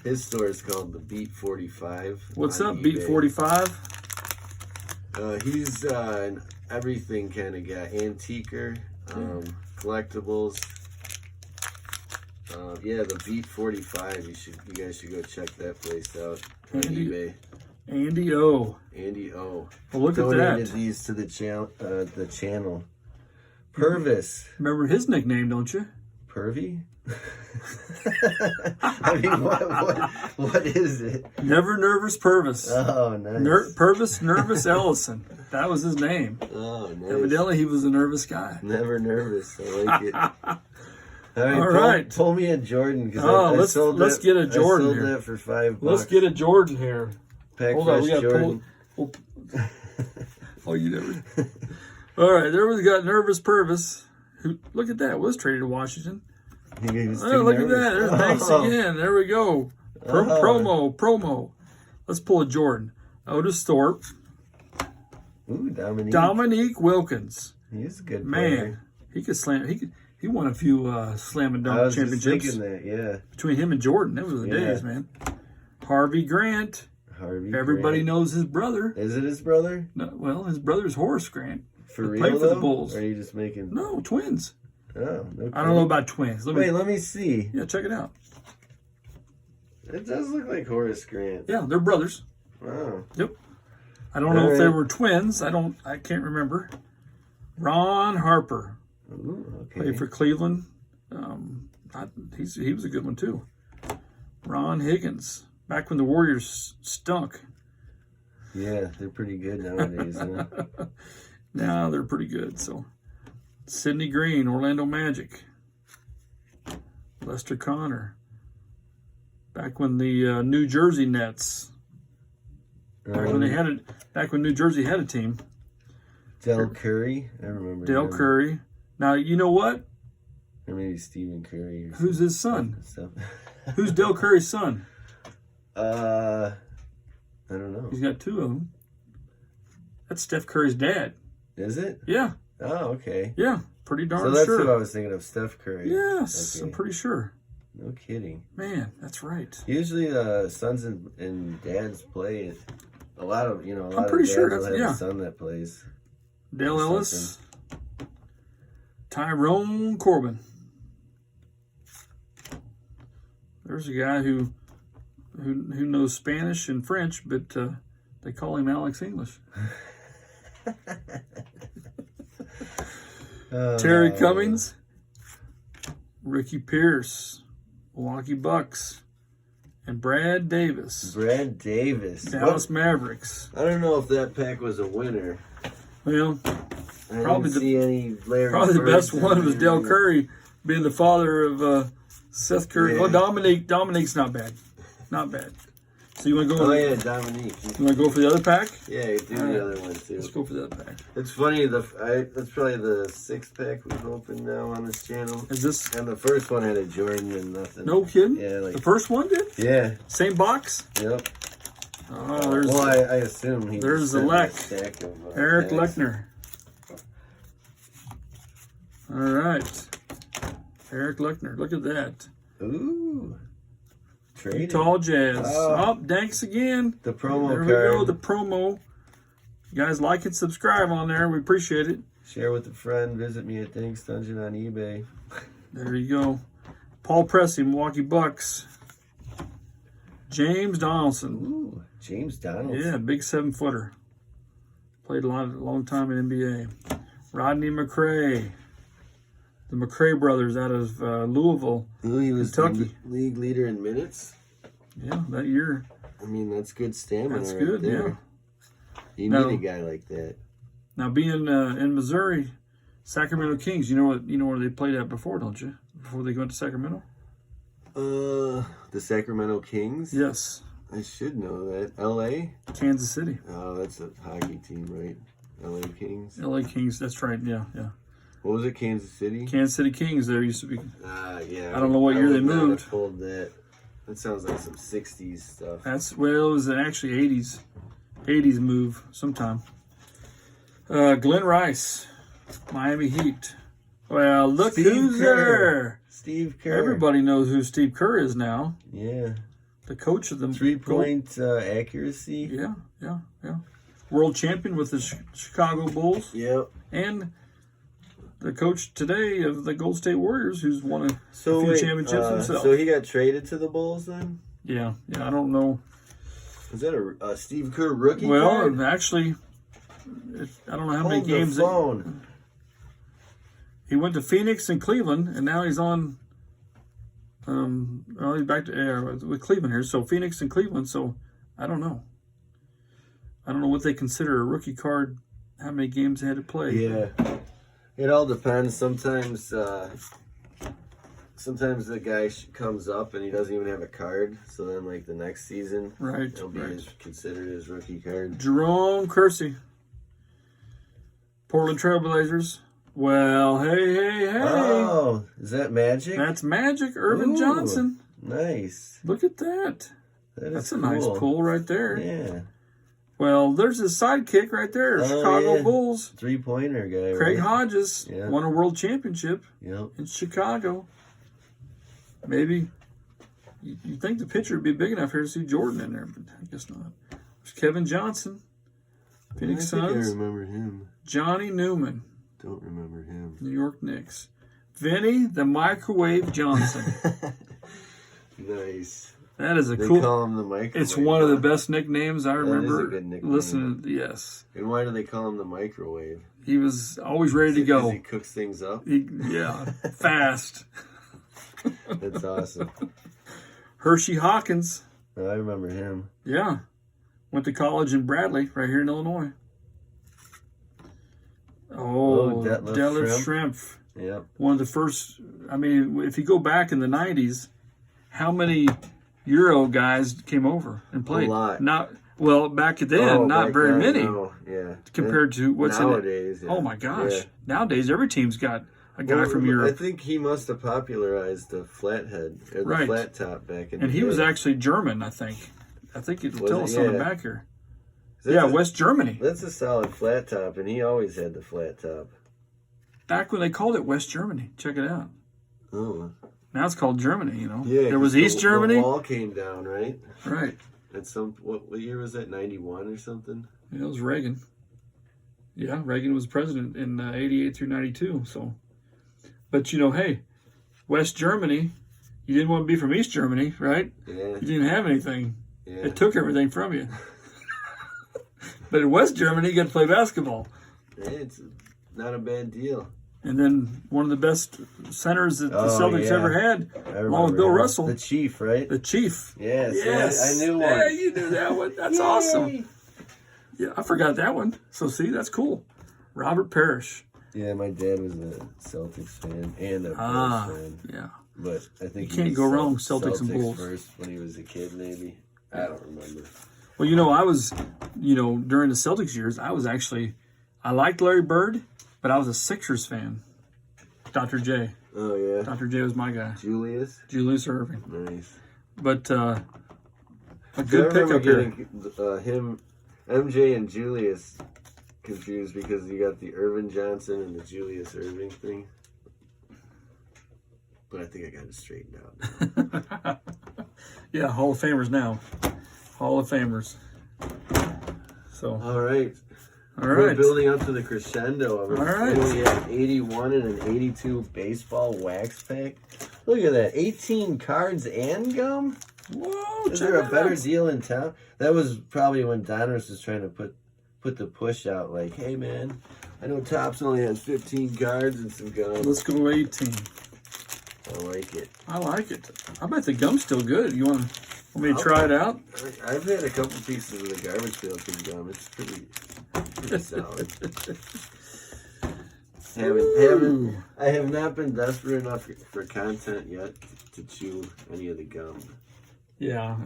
his store is called the Beat 45. What's on up, Beat eBay. 45? He's an everything kind of guy, antiquer, collectibles. Yeah, the Beat 45. You guys should go check that place out on eBay. Andy O. Andy O. Well, look Donated at that. these to the channel. Purvis. Remember his nickname, don't you? Pervy? I mean, what is it? Never Nervous Purvis. Oh, nice. Purvis Nervous Ellison. That was his name. Oh, nice. Evidently, he was a nervous guy. Never nervous. I like it. All right. Pull me a Jordan. Let's get a Jordan I sold here. that for $5. Let's get a Jordan here. Pack Hold on, we fresh got to Jordan. pull. Oh, you never. All right, there we got Nervous Purvis. Who? Look at that. Was traded to Washington. He was Oh, too look nervous. at that. There's Banks again. There we go. Promo. Let's pull a Jordan. Otis Thorpe. Ooh, Dominique Wilkins. He's a good Man, player. he could slam. He won a few slam and I dunk was just championships thinking that, yeah. between him and Jordan. Those were the days, man. Harvey Grant. Everybody knows his brother. Is it his brother? No, well, his brother's Horace Grant. For He real, played for the though? Bulls. Or are you just making... No, twins. Oh, no. I don't know about twins. Wait, let me see. Yeah, check it out. It does look like Horace Grant. Yeah, they're brothers. Wow. Yep. I don't know if they were twins. I can't remember. Ron Harper. Ooh, okay. Played for Cleveland. He was a good one too. Ron Higgins. Back when the Warriors stunk. Yeah, they're pretty good nowadays. Huh? Now they're pretty good. So, Sidney Green, Orlando Magic. Lester Connor. Back when the New Jersey Nets. Back when New Jersey had a team. Del Curry, I remember. Del Curry. Now you know what? Or maybe Stephen Curry. Or Who's his son? stuff. Who's Del Curry's son? I don't know. He's got 2 of them. That's Steph Curry's dad. Is it? Yeah. Oh, okay. Yeah. Pretty darn So that's sure. who I was thinking of, Steph Curry. Yes, Okay. I'm pretty sure. No kidding. Man, that's right. Usually, sons and dads play. A lot of pretty dads sure will have yeah. a son that plays. Dale Ellis, Tyrone Corbin. There's a guy who knows Spanish and French, but they call him Alex English. Terry Cummings, Ricky Pierce, Milwaukee Bucks, and Brad Davis. Brad Davis. Dallas Mavericks. I don't know if that pack was a winner. Well, I Probably didn't see any Larry probably the best Birds one in was there. Del Curry being the father of Seth Curry. Yeah. Well, Dominique's not bad. Not bad. So you want to go? Oh yeah, Dominique. You want to go for the other pack? Yeah, do the other one too. Let's go for the other pack. It's funny. That's probably the 6th pack we've opened now on this channel. Is this? And the first one had a Jordan and nothing. No kidding. Yeah, The first one did. Yeah. Same box. Yep. Oh, there's Well, I assume he. there's just the sent me a Lek. stack of, Eric packs. Lechner. All right, Eric Lechner. Look at that. Ooh. Trading. Utah Jazz. Oh. Up, Danks again. The promo There card. we go. The promo. You guys like and subscribe on there. We appreciate it. Share with a friend. Visit me at DanKsDungeon on eBay. There you go. Paul Pressey, Milwaukee Bucks. James Donaldson. Ooh, James Donaldson. Yeah, big 7-footer. Played a long time in NBA. Rodney McRae. The McRae brothers out of Louisville. Ooh, he was Kentucky. the league leader in minutes. Yeah, that year. I mean, that's good stamina. That's right good, there. You Now- need a guy like that. Now being in Missouri, Sacramento Kings. You know where they played at before, don't you? Before they went to Sacramento. The Sacramento Kings. Yes, I should know that. L.A. Kansas City. Oh, that's a hockey team, right? LA Kings. LA Kings. That's right. Yeah, yeah. What was it? Kansas City. Kansas City Kings. There used to be. Yeah. I don't know what year they would not have moved. pulled that. That sounds like some '60s stuff. It was actually '80s move sometime. Glenn Rice, Miami Heat. Well, look Steve who's Kerr. there. Steve Kerr. Everybody knows who Steve Kerr is now. Yeah. The coach of the 3-point accuracy. Yeah. World champion with the Chicago Bulls. Yep. And the coach today of the Golden State Warriors, who's won a few wait, championships himself. So he got traded to the Bulls then? Yeah. I don't know. Is that a Steve Kerr rookie Well, card? actually, I don't know how many Hold the games. phone. He went to Phoenix and Cleveland, and now he's on. He's back to with Cleveland here. So Phoenix and Cleveland. So I don't know. I don't know what they consider a rookie card. How many games they had to play? Yeah, it all depends. Sometimes the guy comes up and he doesn't even have a card. So then, like the next season, Right. it'll be considered his rookie card. Jerome Kersey, Portland Trailblazers. Well, hey. Oh, is that Magic? That's Magic. Irvin Ooh, Johnson. Nice. Look at that. That's a cool. nice pull right there. Yeah. Well, there's his sidekick right there. Chicago Bulls. 3-pointer guy. Craig right? Hodges won a world championship Yep. in Chicago. Maybe you think the pitcher would be big enough here to see Jordan in there, but I guess not. There's Kevin Johnson, Phoenix I think Suns. I remember him. Johnny Newman, Don't remember him. New York Knicks. Vinny the Microwave Johnson. Nice. That is a They cool. call him the microwave. It's one of the best nicknames I remember. is a good nickname. Listening, yes, And why do they call him the microwave? he was always ready to Because go. he cooks things up. Fast. That's awesome. Hershey Hawkins, I remember him. yeah, went to college in Bradley, right here in Illinois. Oh, Detlef Schrempf. Yep. One of the first. I mean, if you go back in the '90s, how many Euro guys came over and played? A lot. Not well back then. Not back very then, many no. Yeah. compared to what's nowadays. in it. Oh my gosh! Yeah. Nowadays, every team's got a guy from I Europe, think he must have popularized the flathead or the Right. flat top back in and the he day. was actually German. I think it'll Was tell it? us on the Yeah. back here. That's West Germany. That's a solid flat top, and he always had the flat top. Back when they called it West Germany. Check it out. Oh. Now it's called Germany. You know. Yeah. There was 'cause East Germany. The wall came down, right? Right. At what year was that? 91 or something? Yeah, it was Reagan. Yeah, Reagan was president in 88 through 92. So, but hey, West Germany, you didn't want to be from East Germany, right? Yeah. You didn't have anything. Yeah. It took everything from you. But in West Germany, you got to play basketball. Hey, it's not a bad deal. And then one of the best centers that the Oh, Celtics yeah. ever had, I along with remember Bill him. Russell, The Chief, right? the Chief. Yes. Yes, I knew one. Yeah, you knew that one. That's Yay. awesome. Yeah, I forgot that one. So see, that's cool. Robert Parrish. Yeah, my dad was a Celtics fan and a Bulls fan. Yeah. But I think You can't go wrong with Celtics and Bulls. first when he was a kid, maybe. I don't remember. Well, I was, during the Celtics years, I liked Larry Bird, but I was a Sixers fan. Dr. J. Oh, yeah. Dr. J was my guy. Julius? Julius Irving. Nice. But a I good remember pickup here. getting him, MJ and Julius confused because you got the Irvin Johnson and the Julius Irving thing. But I think I got it straightened out. Yeah, Hall of Famers now. Hall of Famers. So, All right. all We're right. building up to the crescendo of it. All right. We have 81 and an 82 baseball wax pack. Look at that. 18 cards and gum? Whoa, Is check there a that better out. deal in town? That was probably when Donruss was trying to put the push out, like, hey, man, I know Topps only has 15 cards and some gum. Let's go 18. I like it. I like it. I bet the gum's still good. You want me to try it out? I've had a couple pieces of the garbage pail from gum. It's pretty solid. I have not been desperate enough for content yet to chew any of the gum. Yeah,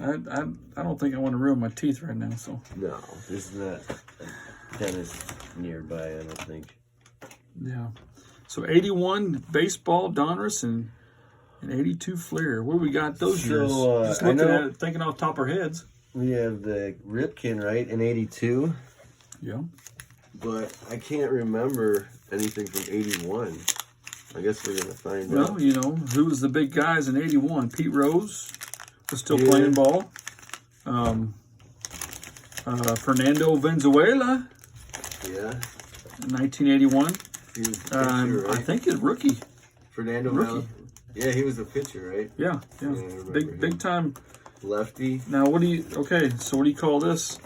I don't think I want to ruin my teeth right now. So No, there's not. Dennis nearby, I don't think. Yeah. So 81 baseball, Donruss, and 82 Fleer. What do we got those years? Just looking at it, thinking off the top of our heads. We have the Ripken, right, in 82. Yeah. But I can't remember anything from 81. I guess we're going to find out. Well, you know, who was the big guys in 81? Pete Rose was still playing ball. Fernando Valenzuela. Yeah. 1981. He was the pitcher, right? I think it's rookie. Fernando Rookie. Yeah, he was a pitcher, right? Yeah. I remember Big him. time. Lefty. Now, so what do you call this?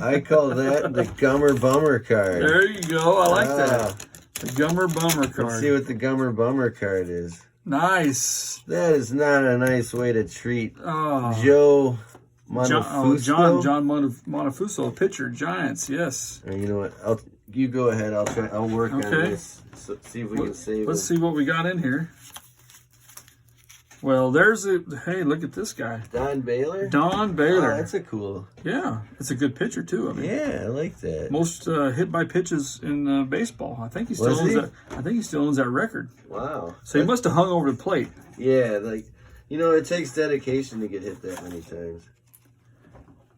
I call that the Gummer Bummer card. There you go. I like that. The Gummer Bummer card. Let's see what the Gummer Bummer card is. Nice. That is not a nice way to treat Oh. Joe Montefusco. John Montefusco, pitcher, Giants. Yes. You know what? You go ahead. I'll work on this. So, see if we can save Let's him. see what we got in here. Well, hey, look at this guy. Don Baylor? Don Baylor. Oh, that's a cool. Yeah, it's a good pitcher too. I mean, Yeah, I like that. most hit by pitches in baseball. I think he still Was owns he? that. I think he still owns that record. Wow. So he must have hung over the plate. Yeah, it takes dedication to get hit that many times.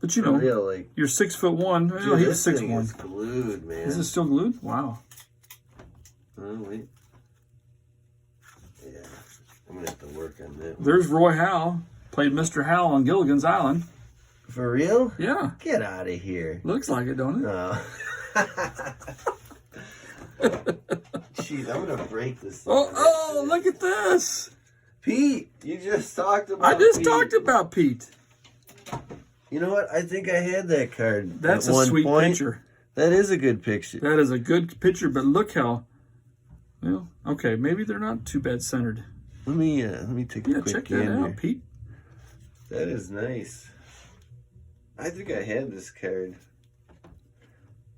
But you For know, real, you're 6'1". Well, dude, he was this thing 6'1". is glued, man. Is it still glued? Wow. Oh, wait. Yeah, I'm gonna have to work on that one. There's Roy Howe. Played Mr. Howe on Gilligan's Island. For real? Yeah. Get out of here. Looks like it, don't it? Oh. Jeez, I'm gonna break this thing. Oh, look at this. Pete, you just talked about I just Pete. talked about Pete. You know what? I think I had that card. That's at a one sweet point. picture. That is a good picture. That is a good picture, but look how, well, okay, maybe they're not too bad centered. Let me take a quick Check that gander. out, Pete. That is nice. I think I had this card.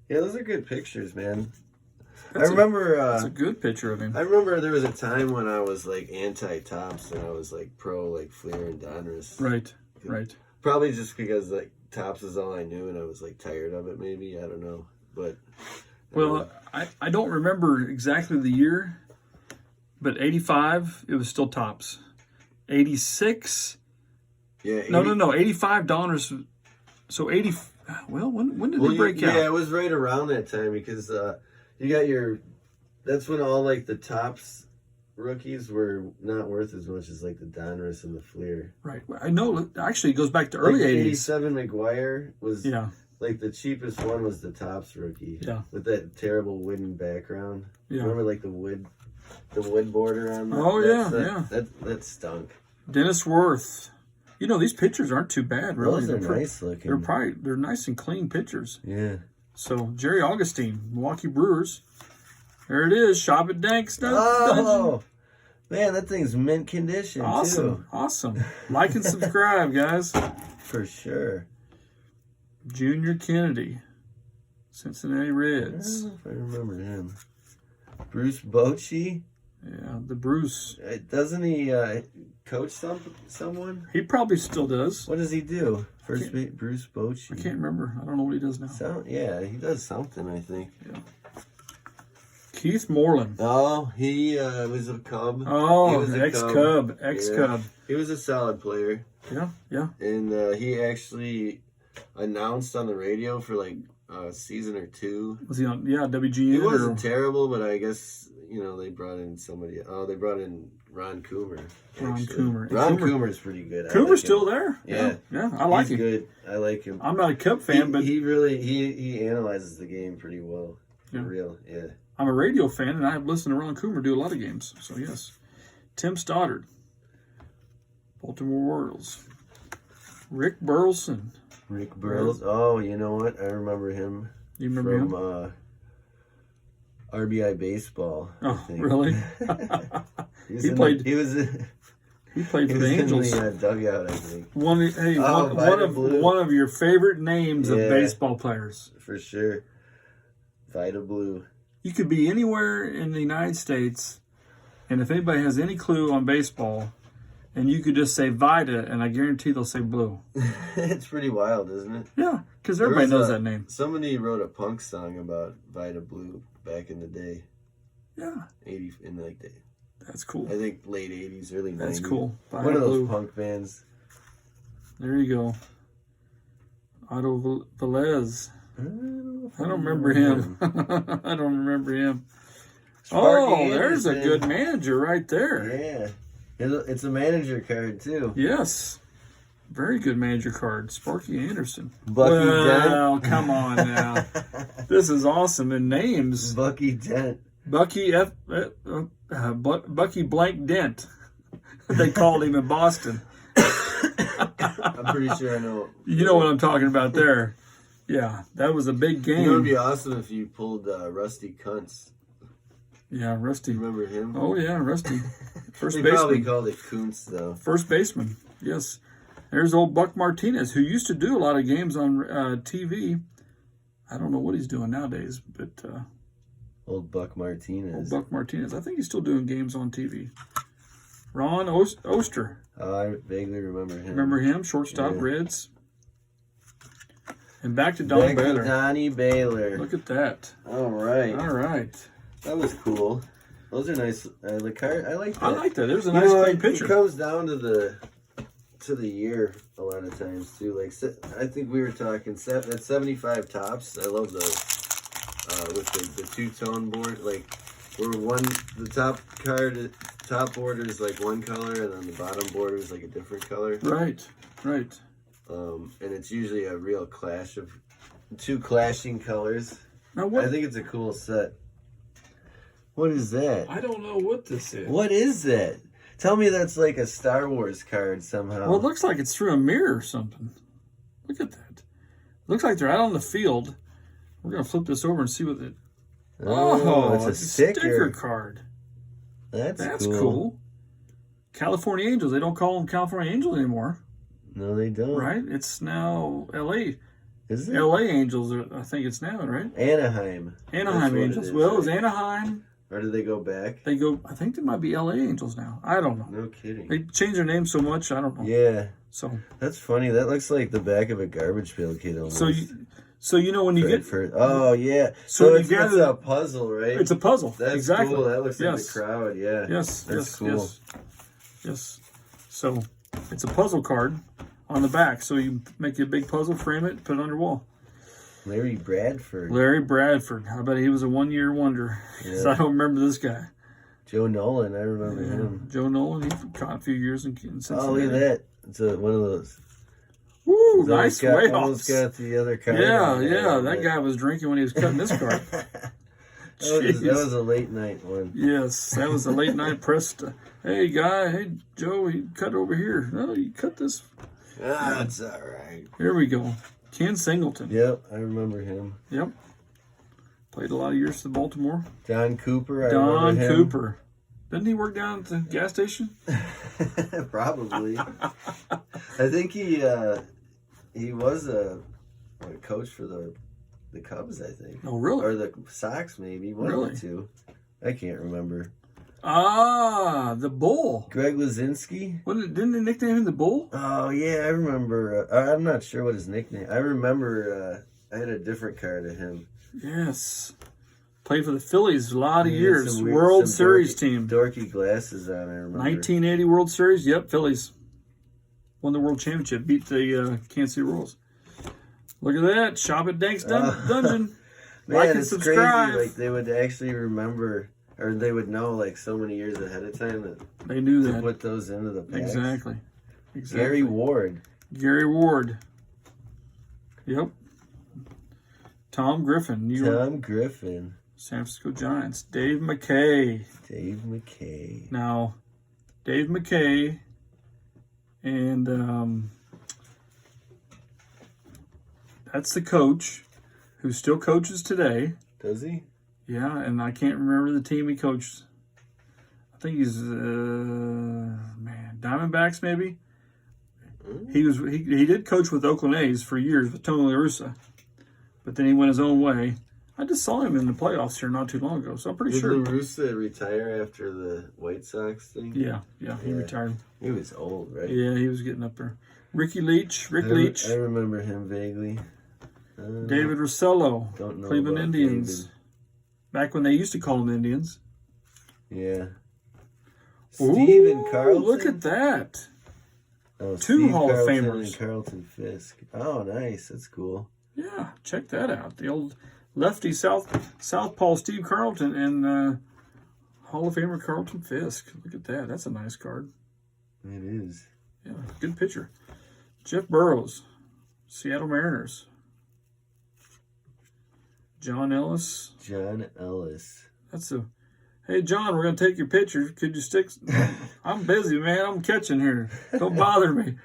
Yeah, those are good pictures, man. That's I remember. That's a good picture of him. I remember there was a time when I was like anti-Tops and I was like pro like Fleer and Donruss. Right. Probably just because like Tops is all I knew and I was like tired of it. Maybe I don't know, but. Well, I don't remember exactly the year, but 85 it was still Tops. 86. Yeah. 80, No. 85 Donruss. So 80. Well, when did they break out? Yeah, it was right around that time because you got that's when all like the Tops rookies were not worth as much as like the Donruss and the Fleer. Right. I know. Actually, it goes back to early like 80s. 87 McGuire was like the cheapest one was the Tops rookie. Yeah. With that terrible wooden background. Yeah. Remember like the wood border on that? Oh, yeah. That stunk. Dennis Worth. You know, these pictures aren't too bad, really. Those are nice looking. They're nice and clean pictures. Yeah. So, Jerry Augustine, Milwaukee Brewers. There it is. Shop at DanKsDungeon. Oh, man, that thing's mint condition, too. Awesome. Like and subscribe, guys. For sure. Junior Kennedy, Cincinnati I Reds. don't know if I remember him. Bruce Bochy. Yeah, the Bruce. Doesn't he coach someone? He probably still does. What does he do? First base, Bruce Bochy. I can't remember. I don't know what he does now. Yeah, he does something, I think. Yeah. Keith Moreland. Oh, he was a Cub. Oh, He was a ex-Cub. Yeah. Ex-Cub. He was a solid player. Yeah. And he actually announced on the radio for like a season or two. Was he on, WGN? He wasn't terrible, but I guess, they brought in somebody. Oh, they brought in Ron Coomer. Ron actually. Coomer. Ron Coomer's pretty good. Coomer's still there. Yeah. I like He's him. good. I like him. I'm not a Cub fan, but he really he analyzes the game pretty well. For Yeah. real. Yeah. I'm a radio fan, and I've listened to Ron Coomer do a lot of games. So, yes. Tim Stoddard, Baltimore Orioles. Rick Burleson. Rick Burles. Oh, you know what? I remember him. You remember him? From RBI Baseball. I Oh, think. really? He played for the Angels. In the dugout, I think. One of your favorite names of baseball players. For sure. Vita Blue. You could be anywhere in the United States, and if anybody has any clue on baseball, and you could just say Vida, and I guarantee they'll say blue. It's pretty wild, isn't it? Yeah, because everybody knows that name. Somebody wrote a punk song about Vida Blue back in the day. Yeah. That's cool. I think late 80s, early 90s. That's cool. Vida One of those punk bands. There you go. Otto Velez. I don't remember him. I don't remember him. Sparky there's a Anderson. good manager right there. Yeah. It's a manager card, too. Yes. Very good manager card. Sparky Anderson. Bucky Dent. Dent. Come on now. This is awesome in names. Bucky Dent. Bucky Blank Dent. They called him in Boston. I'm pretty sure I know. You know what I'm talking about there. Yeah, that was a big game. You know, it would be awesome if you pulled Rusty Kuntz. Yeah, Rusty. Remember him? Oh, yeah, Rusty. First they baseman. probably called it Kuntz, though. First baseman, yes. There's old Buck Martinez, who used to do a lot of games on TV. I don't know what he's doing nowadays, but... Old Buck Martinez. Old Buck Martinez. I think he's still doing games on TV. Ron Oster. I vaguely remember him. Remember him? Shortstop, Yeah. Reds. And back to Don Baylor. Donnie Baylor. Look at that. All right. All right. That was cool. Those are nice. The card. I like that. I like that. There's a nice clean picture. It comes down to the year a lot of times too. Like I think we were talking at 75 tops. I love those with the two-tone board. Like where the top border is like one color and then the bottom border is like a different color. Right. And it's usually a real clash of two clashing colors. Now what? I think it's a cool set. What is that? I don't know what this is. What is that? Tell me that's like a Star Wars card somehow. Well, it looks like it's through a mirror or something. Look at that. It looks like they're out on the field. We're going to flip this over and see what it... Oh, it's a sticker card. That's cool. California Angels. They don't call them California Angels anymore. No, they don't. Right? It's now L.A. Is it? L.A. Angels, I think it's now, right? Anaheim. Anaheim Angels. Well, it was Anaheim. Or did they go back? I think they might be L.A. Angels now. I don't know. No kidding. They changed their name so much, I don't know. Yeah. So that's funny. That looks like the back of a garbage pail kid almost. So you know when you get... oh, yeah. So it's a puzzle, right? It's a puzzle. That's exactly. cool. That looks like the crowd, yeah. Yes. That's cool. Yes. So it's a puzzle card on the back. So you make a big puzzle, frame it, put it on your wall. Larry Bradford. I bet he was a one-year wonder. Yeah. I don't remember this guy. Joe Nolan, I remember him. Joe Nolan, he caught a few years in Cincinnati. Oh, look at that. It's one of those. Woo, nice way off. Almost got the other card. Yeah. That guy was drinking when he was cutting this card. that was a late night one. Yes, that was a late night press. Hey, Joe, he cut over here. No, you cut this. That's all right. Here we go. Ken Singleton. Yep, I remember him. Yep. Played a lot of years for Baltimore. Don Cooper. Don Cooper. Didn't he work down at the gas station? Probably. I think he was a coach for the Cubs, I think. Oh, really? Or the Sox, maybe. One of the two. I can't remember. Ah, the Bull. Greg Lazinski. Didn't they nickname him the Bull? Oh, yeah, I remember. I'm not sure what his nickname. I remember I had a different card of him. Yes. Played for the Phillies a lot of years. World Series team. Dorky glasses on, I remember. 1980 World Series. Yep, Phillies. Won the World Championship. Beat the Kansas City Royals. Look at that. Shop at DanKsDungeon. Like and subscribe. Crazy. Like they would actually remember, or they would know like so many years ahead of time that they knew that. Put those into the packs. Exactly. Gary Ward. Yep. Tom Griffin. San Francisco Giants. Dave McKay. Now, Dave McKay and that's the coach who still coaches today. Does he? Yeah, and I can't remember the team he coached. I think he's Diamondbacks maybe. Mm-hmm. He did coach with Oakland A's for years with Tony La Russa, but then he went his own way. I just saw him in the playoffs here not too long ago, so I'm pretty Did sure. La Russa retire after the White Sox thing? Yeah, he retired. He was old, right? Yeah, he was getting up there. Rick Leach. I remember him vaguely. David Rossello, Don't know Cleveland about Indians. David. Back when they used to call them Indians. Yeah. Ooh, Steven Carlton. look at that. Oh, Two Steve Hall of Carlton Famers. and Carlton Fisk. Oh, nice. That's cool. Yeah, check that out. The old lefty Southpaw Steve Carlton and Hall of Famer Carlton Fisk. Look at that. That's a nice card. It is. Yeah, good picture. Jeff Burrows, Seattle Mariners. John Ellis. John Ellis. That's a. Hey John, we're gonna take your picture. Could you stick? I'm busy, man. I'm catching here. Don't bother me.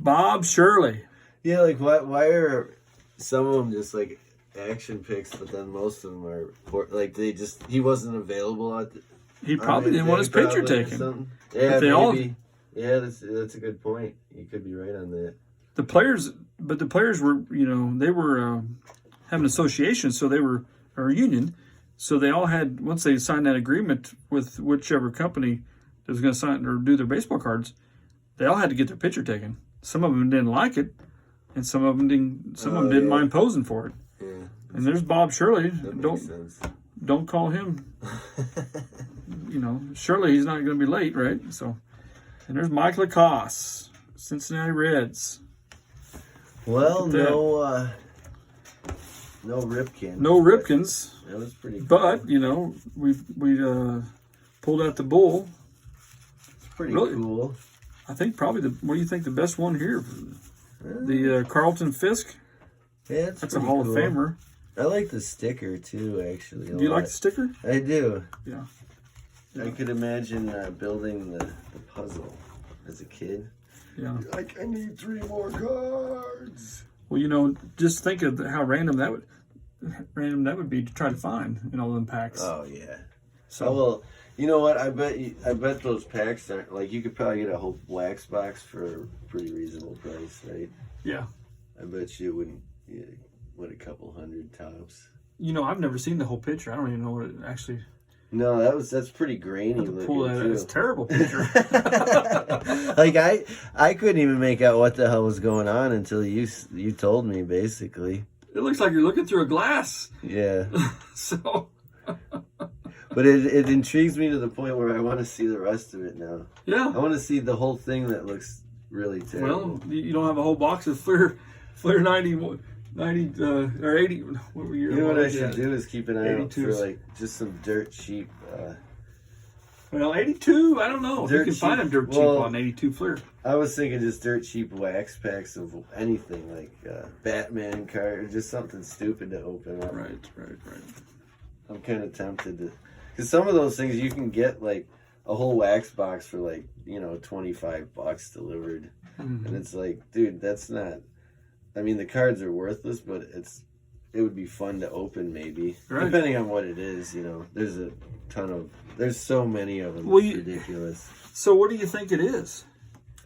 Bob Shirley. Yeah, like why are some of them just like action picks, but then most of them are like he wasn't available at the. He probably didn't want his picture taken. Yeah, they maybe. Yeah, that's a good point. You could be right on that. The players were, they were having an association, so they were, or a union, so they all had, once they signed that agreement with whichever company that was going to sign or do their baseball cards, they all had to get their picture taken. Some of them didn't like it, and some of them didn't mind posing for it. Yeah, and there's Bob Shirley. makes sense. Don't call him. Surely he's not going to be late, right? So, and there's Mike Lacoste, Cincinnati Reds. Well, no Ripken. No Ripkins. That was pretty cool. But, we pulled out the bull. It's pretty Really? cool. I think probably what do you think the best one here? The Carlton Fisk? Yeah, that's a Hall of Famer. I like the sticker too, actually. Do you like the sticker? I do. Yeah. I could imagine building the puzzle as a kid. Yeah. Like, I need 3 more cards. Well, just think of how random that would be to try to find in all them packs. Oh yeah. So well, you know what? I bet those packs aren't like you could probably get a whole wax box for a pretty reasonable price, right? Yeah. I bet you wouldn't. Yeah, what, a couple hundred tops. I've never seen the whole picture. I don't even know what it actually. No, that's pretty grainy looking Pull that. too. It's a terrible picture. Like I couldn't even make out what the hell was going on until you told me, basically. It looks like you're looking through a glass. Yeah. So. But it intrigues me to the point where I want to see the rest of it now. Yeah. I want to see the whole thing that looks really terrible. Well, you don't have a whole box of Flair 90 or 80. What were You know what I should do is keep an eye out for like just some dirt cheap. Well, 82, I don't know. If you can find them dirt cheap on 82 Flair. I was thinking just dirt cheap wax packs of anything, like Batman card, just something stupid to open up. Right. I'm kind of tempted to, because some of those things you can get like a whole wax box for like $25 delivered, and it's like, dude, that's not. I mean, the cards are worthless, but it would be fun to open maybe, depending on what it is. There's so many of them. Well, it's ridiculous. So what do you think it is?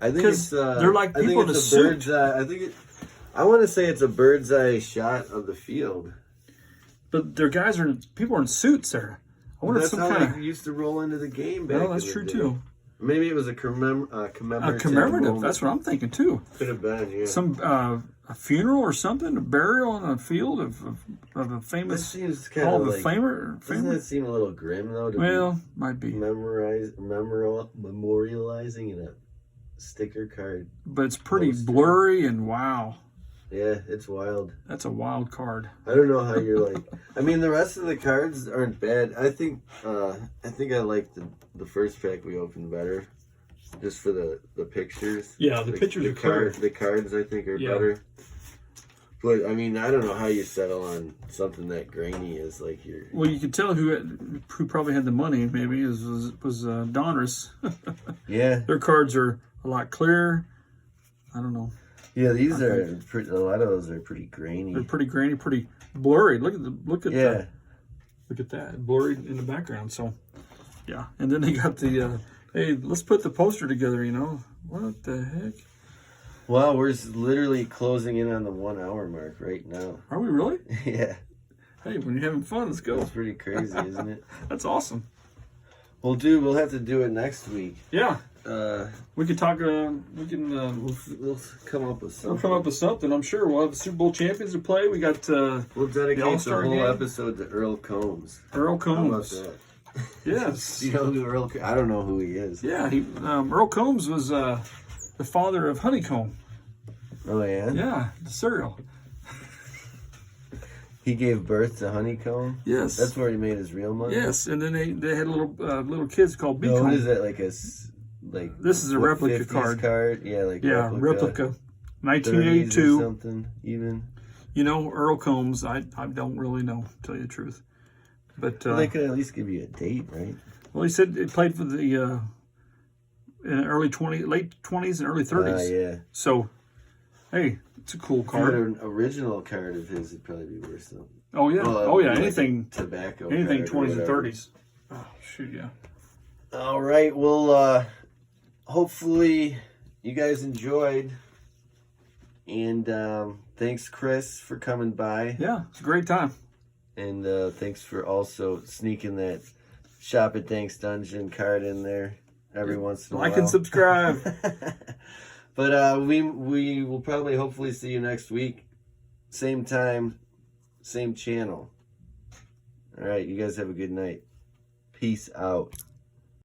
I think it's they're like people in a suit. I want to say it's a bird's eye shot of the field. But their people are in suits there. I wonder if That's some how kind they used to roll into the game back. Well, that's in the true day. too. Maybe it was a commemorative. A commemorative. moment. That's what I'm thinking too. Could have been, yeah. Some a funeral or something, a burial on a field of a famous That seems kind Hall of of like, Famer. Doesn't that seem a little grim though? Might be. Memorializing in a sticker card. But it's pretty Poster. blurry and wow. Yeah, it's wild. That's a wild card. I don't know how you're like. I mean, the rest of the cards aren't bad. I think I like the first pack we opened better, just for the pictures. Yeah, the pictures are clear. The cards I think are better. But I mean, I don't know how you settle on something that grainy as like your. Well, you could tell who probably had the money. Maybe was Donruss. Yeah, their cards are a lot clearer. I don't know. Yeah, these are pretty. A lot of those are pretty grainy. They're pretty grainy, pretty blurry. Look at look at that blurry in the background. So, yeah, and then they got the hey, let's put the poster together. What the heck? Wow, we're literally closing in on the 1 hour mark right now. Are we really? Yeah, Hey, when you're having fun, let's go. that's pretty crazy, isn't it? That's awesome. Well, dude, we'll have to do it next week. Yeah, Uh, we can talk. We can. we'll come up with We'll something. come up with something. I'm sure we'll have the Super Bowl champions to play. We got We'll dedicate the All-Star whole game? episode to Earl Combs. Earl How about Combs. that? Yes. You know who Earl? I don't know who he is. Yeah. Earl Combs was the father of Honeycomb. Oh yeah. Yeah, the cereal. He gave birth to Honeycomb. Yes. That's where he made his real money. Yes, and then they had little kids called No, Beacomb. what is that like This is a replica 50s card. Yeah, like Replica. 30s or 1982. something even. You know, Earl Combs. I don't really know, to tell you the truth. But Well, they could at least give you a date, right? well, he said it played for the in late 20s and early 30s. Yeah. So, hey, it's a cool If you had card. an original card of his, it'd probably be worth something. Oh yeah, Well, oh yeah. like Anything, tobacco. anything card or 20s and whatever. 30s. Oh shoot, yeah. All right. Well, hopefully you guys enjoyed, and thanks, Chris, for coming by, Yeah, it's a great time. and thanks for also sneaking that Shop at DanKsDungeon card in there every once in a while. Like and subscribe. But we will probably hopefully see you next week, same time, same channel. All right, you guys have a good night. Peace out.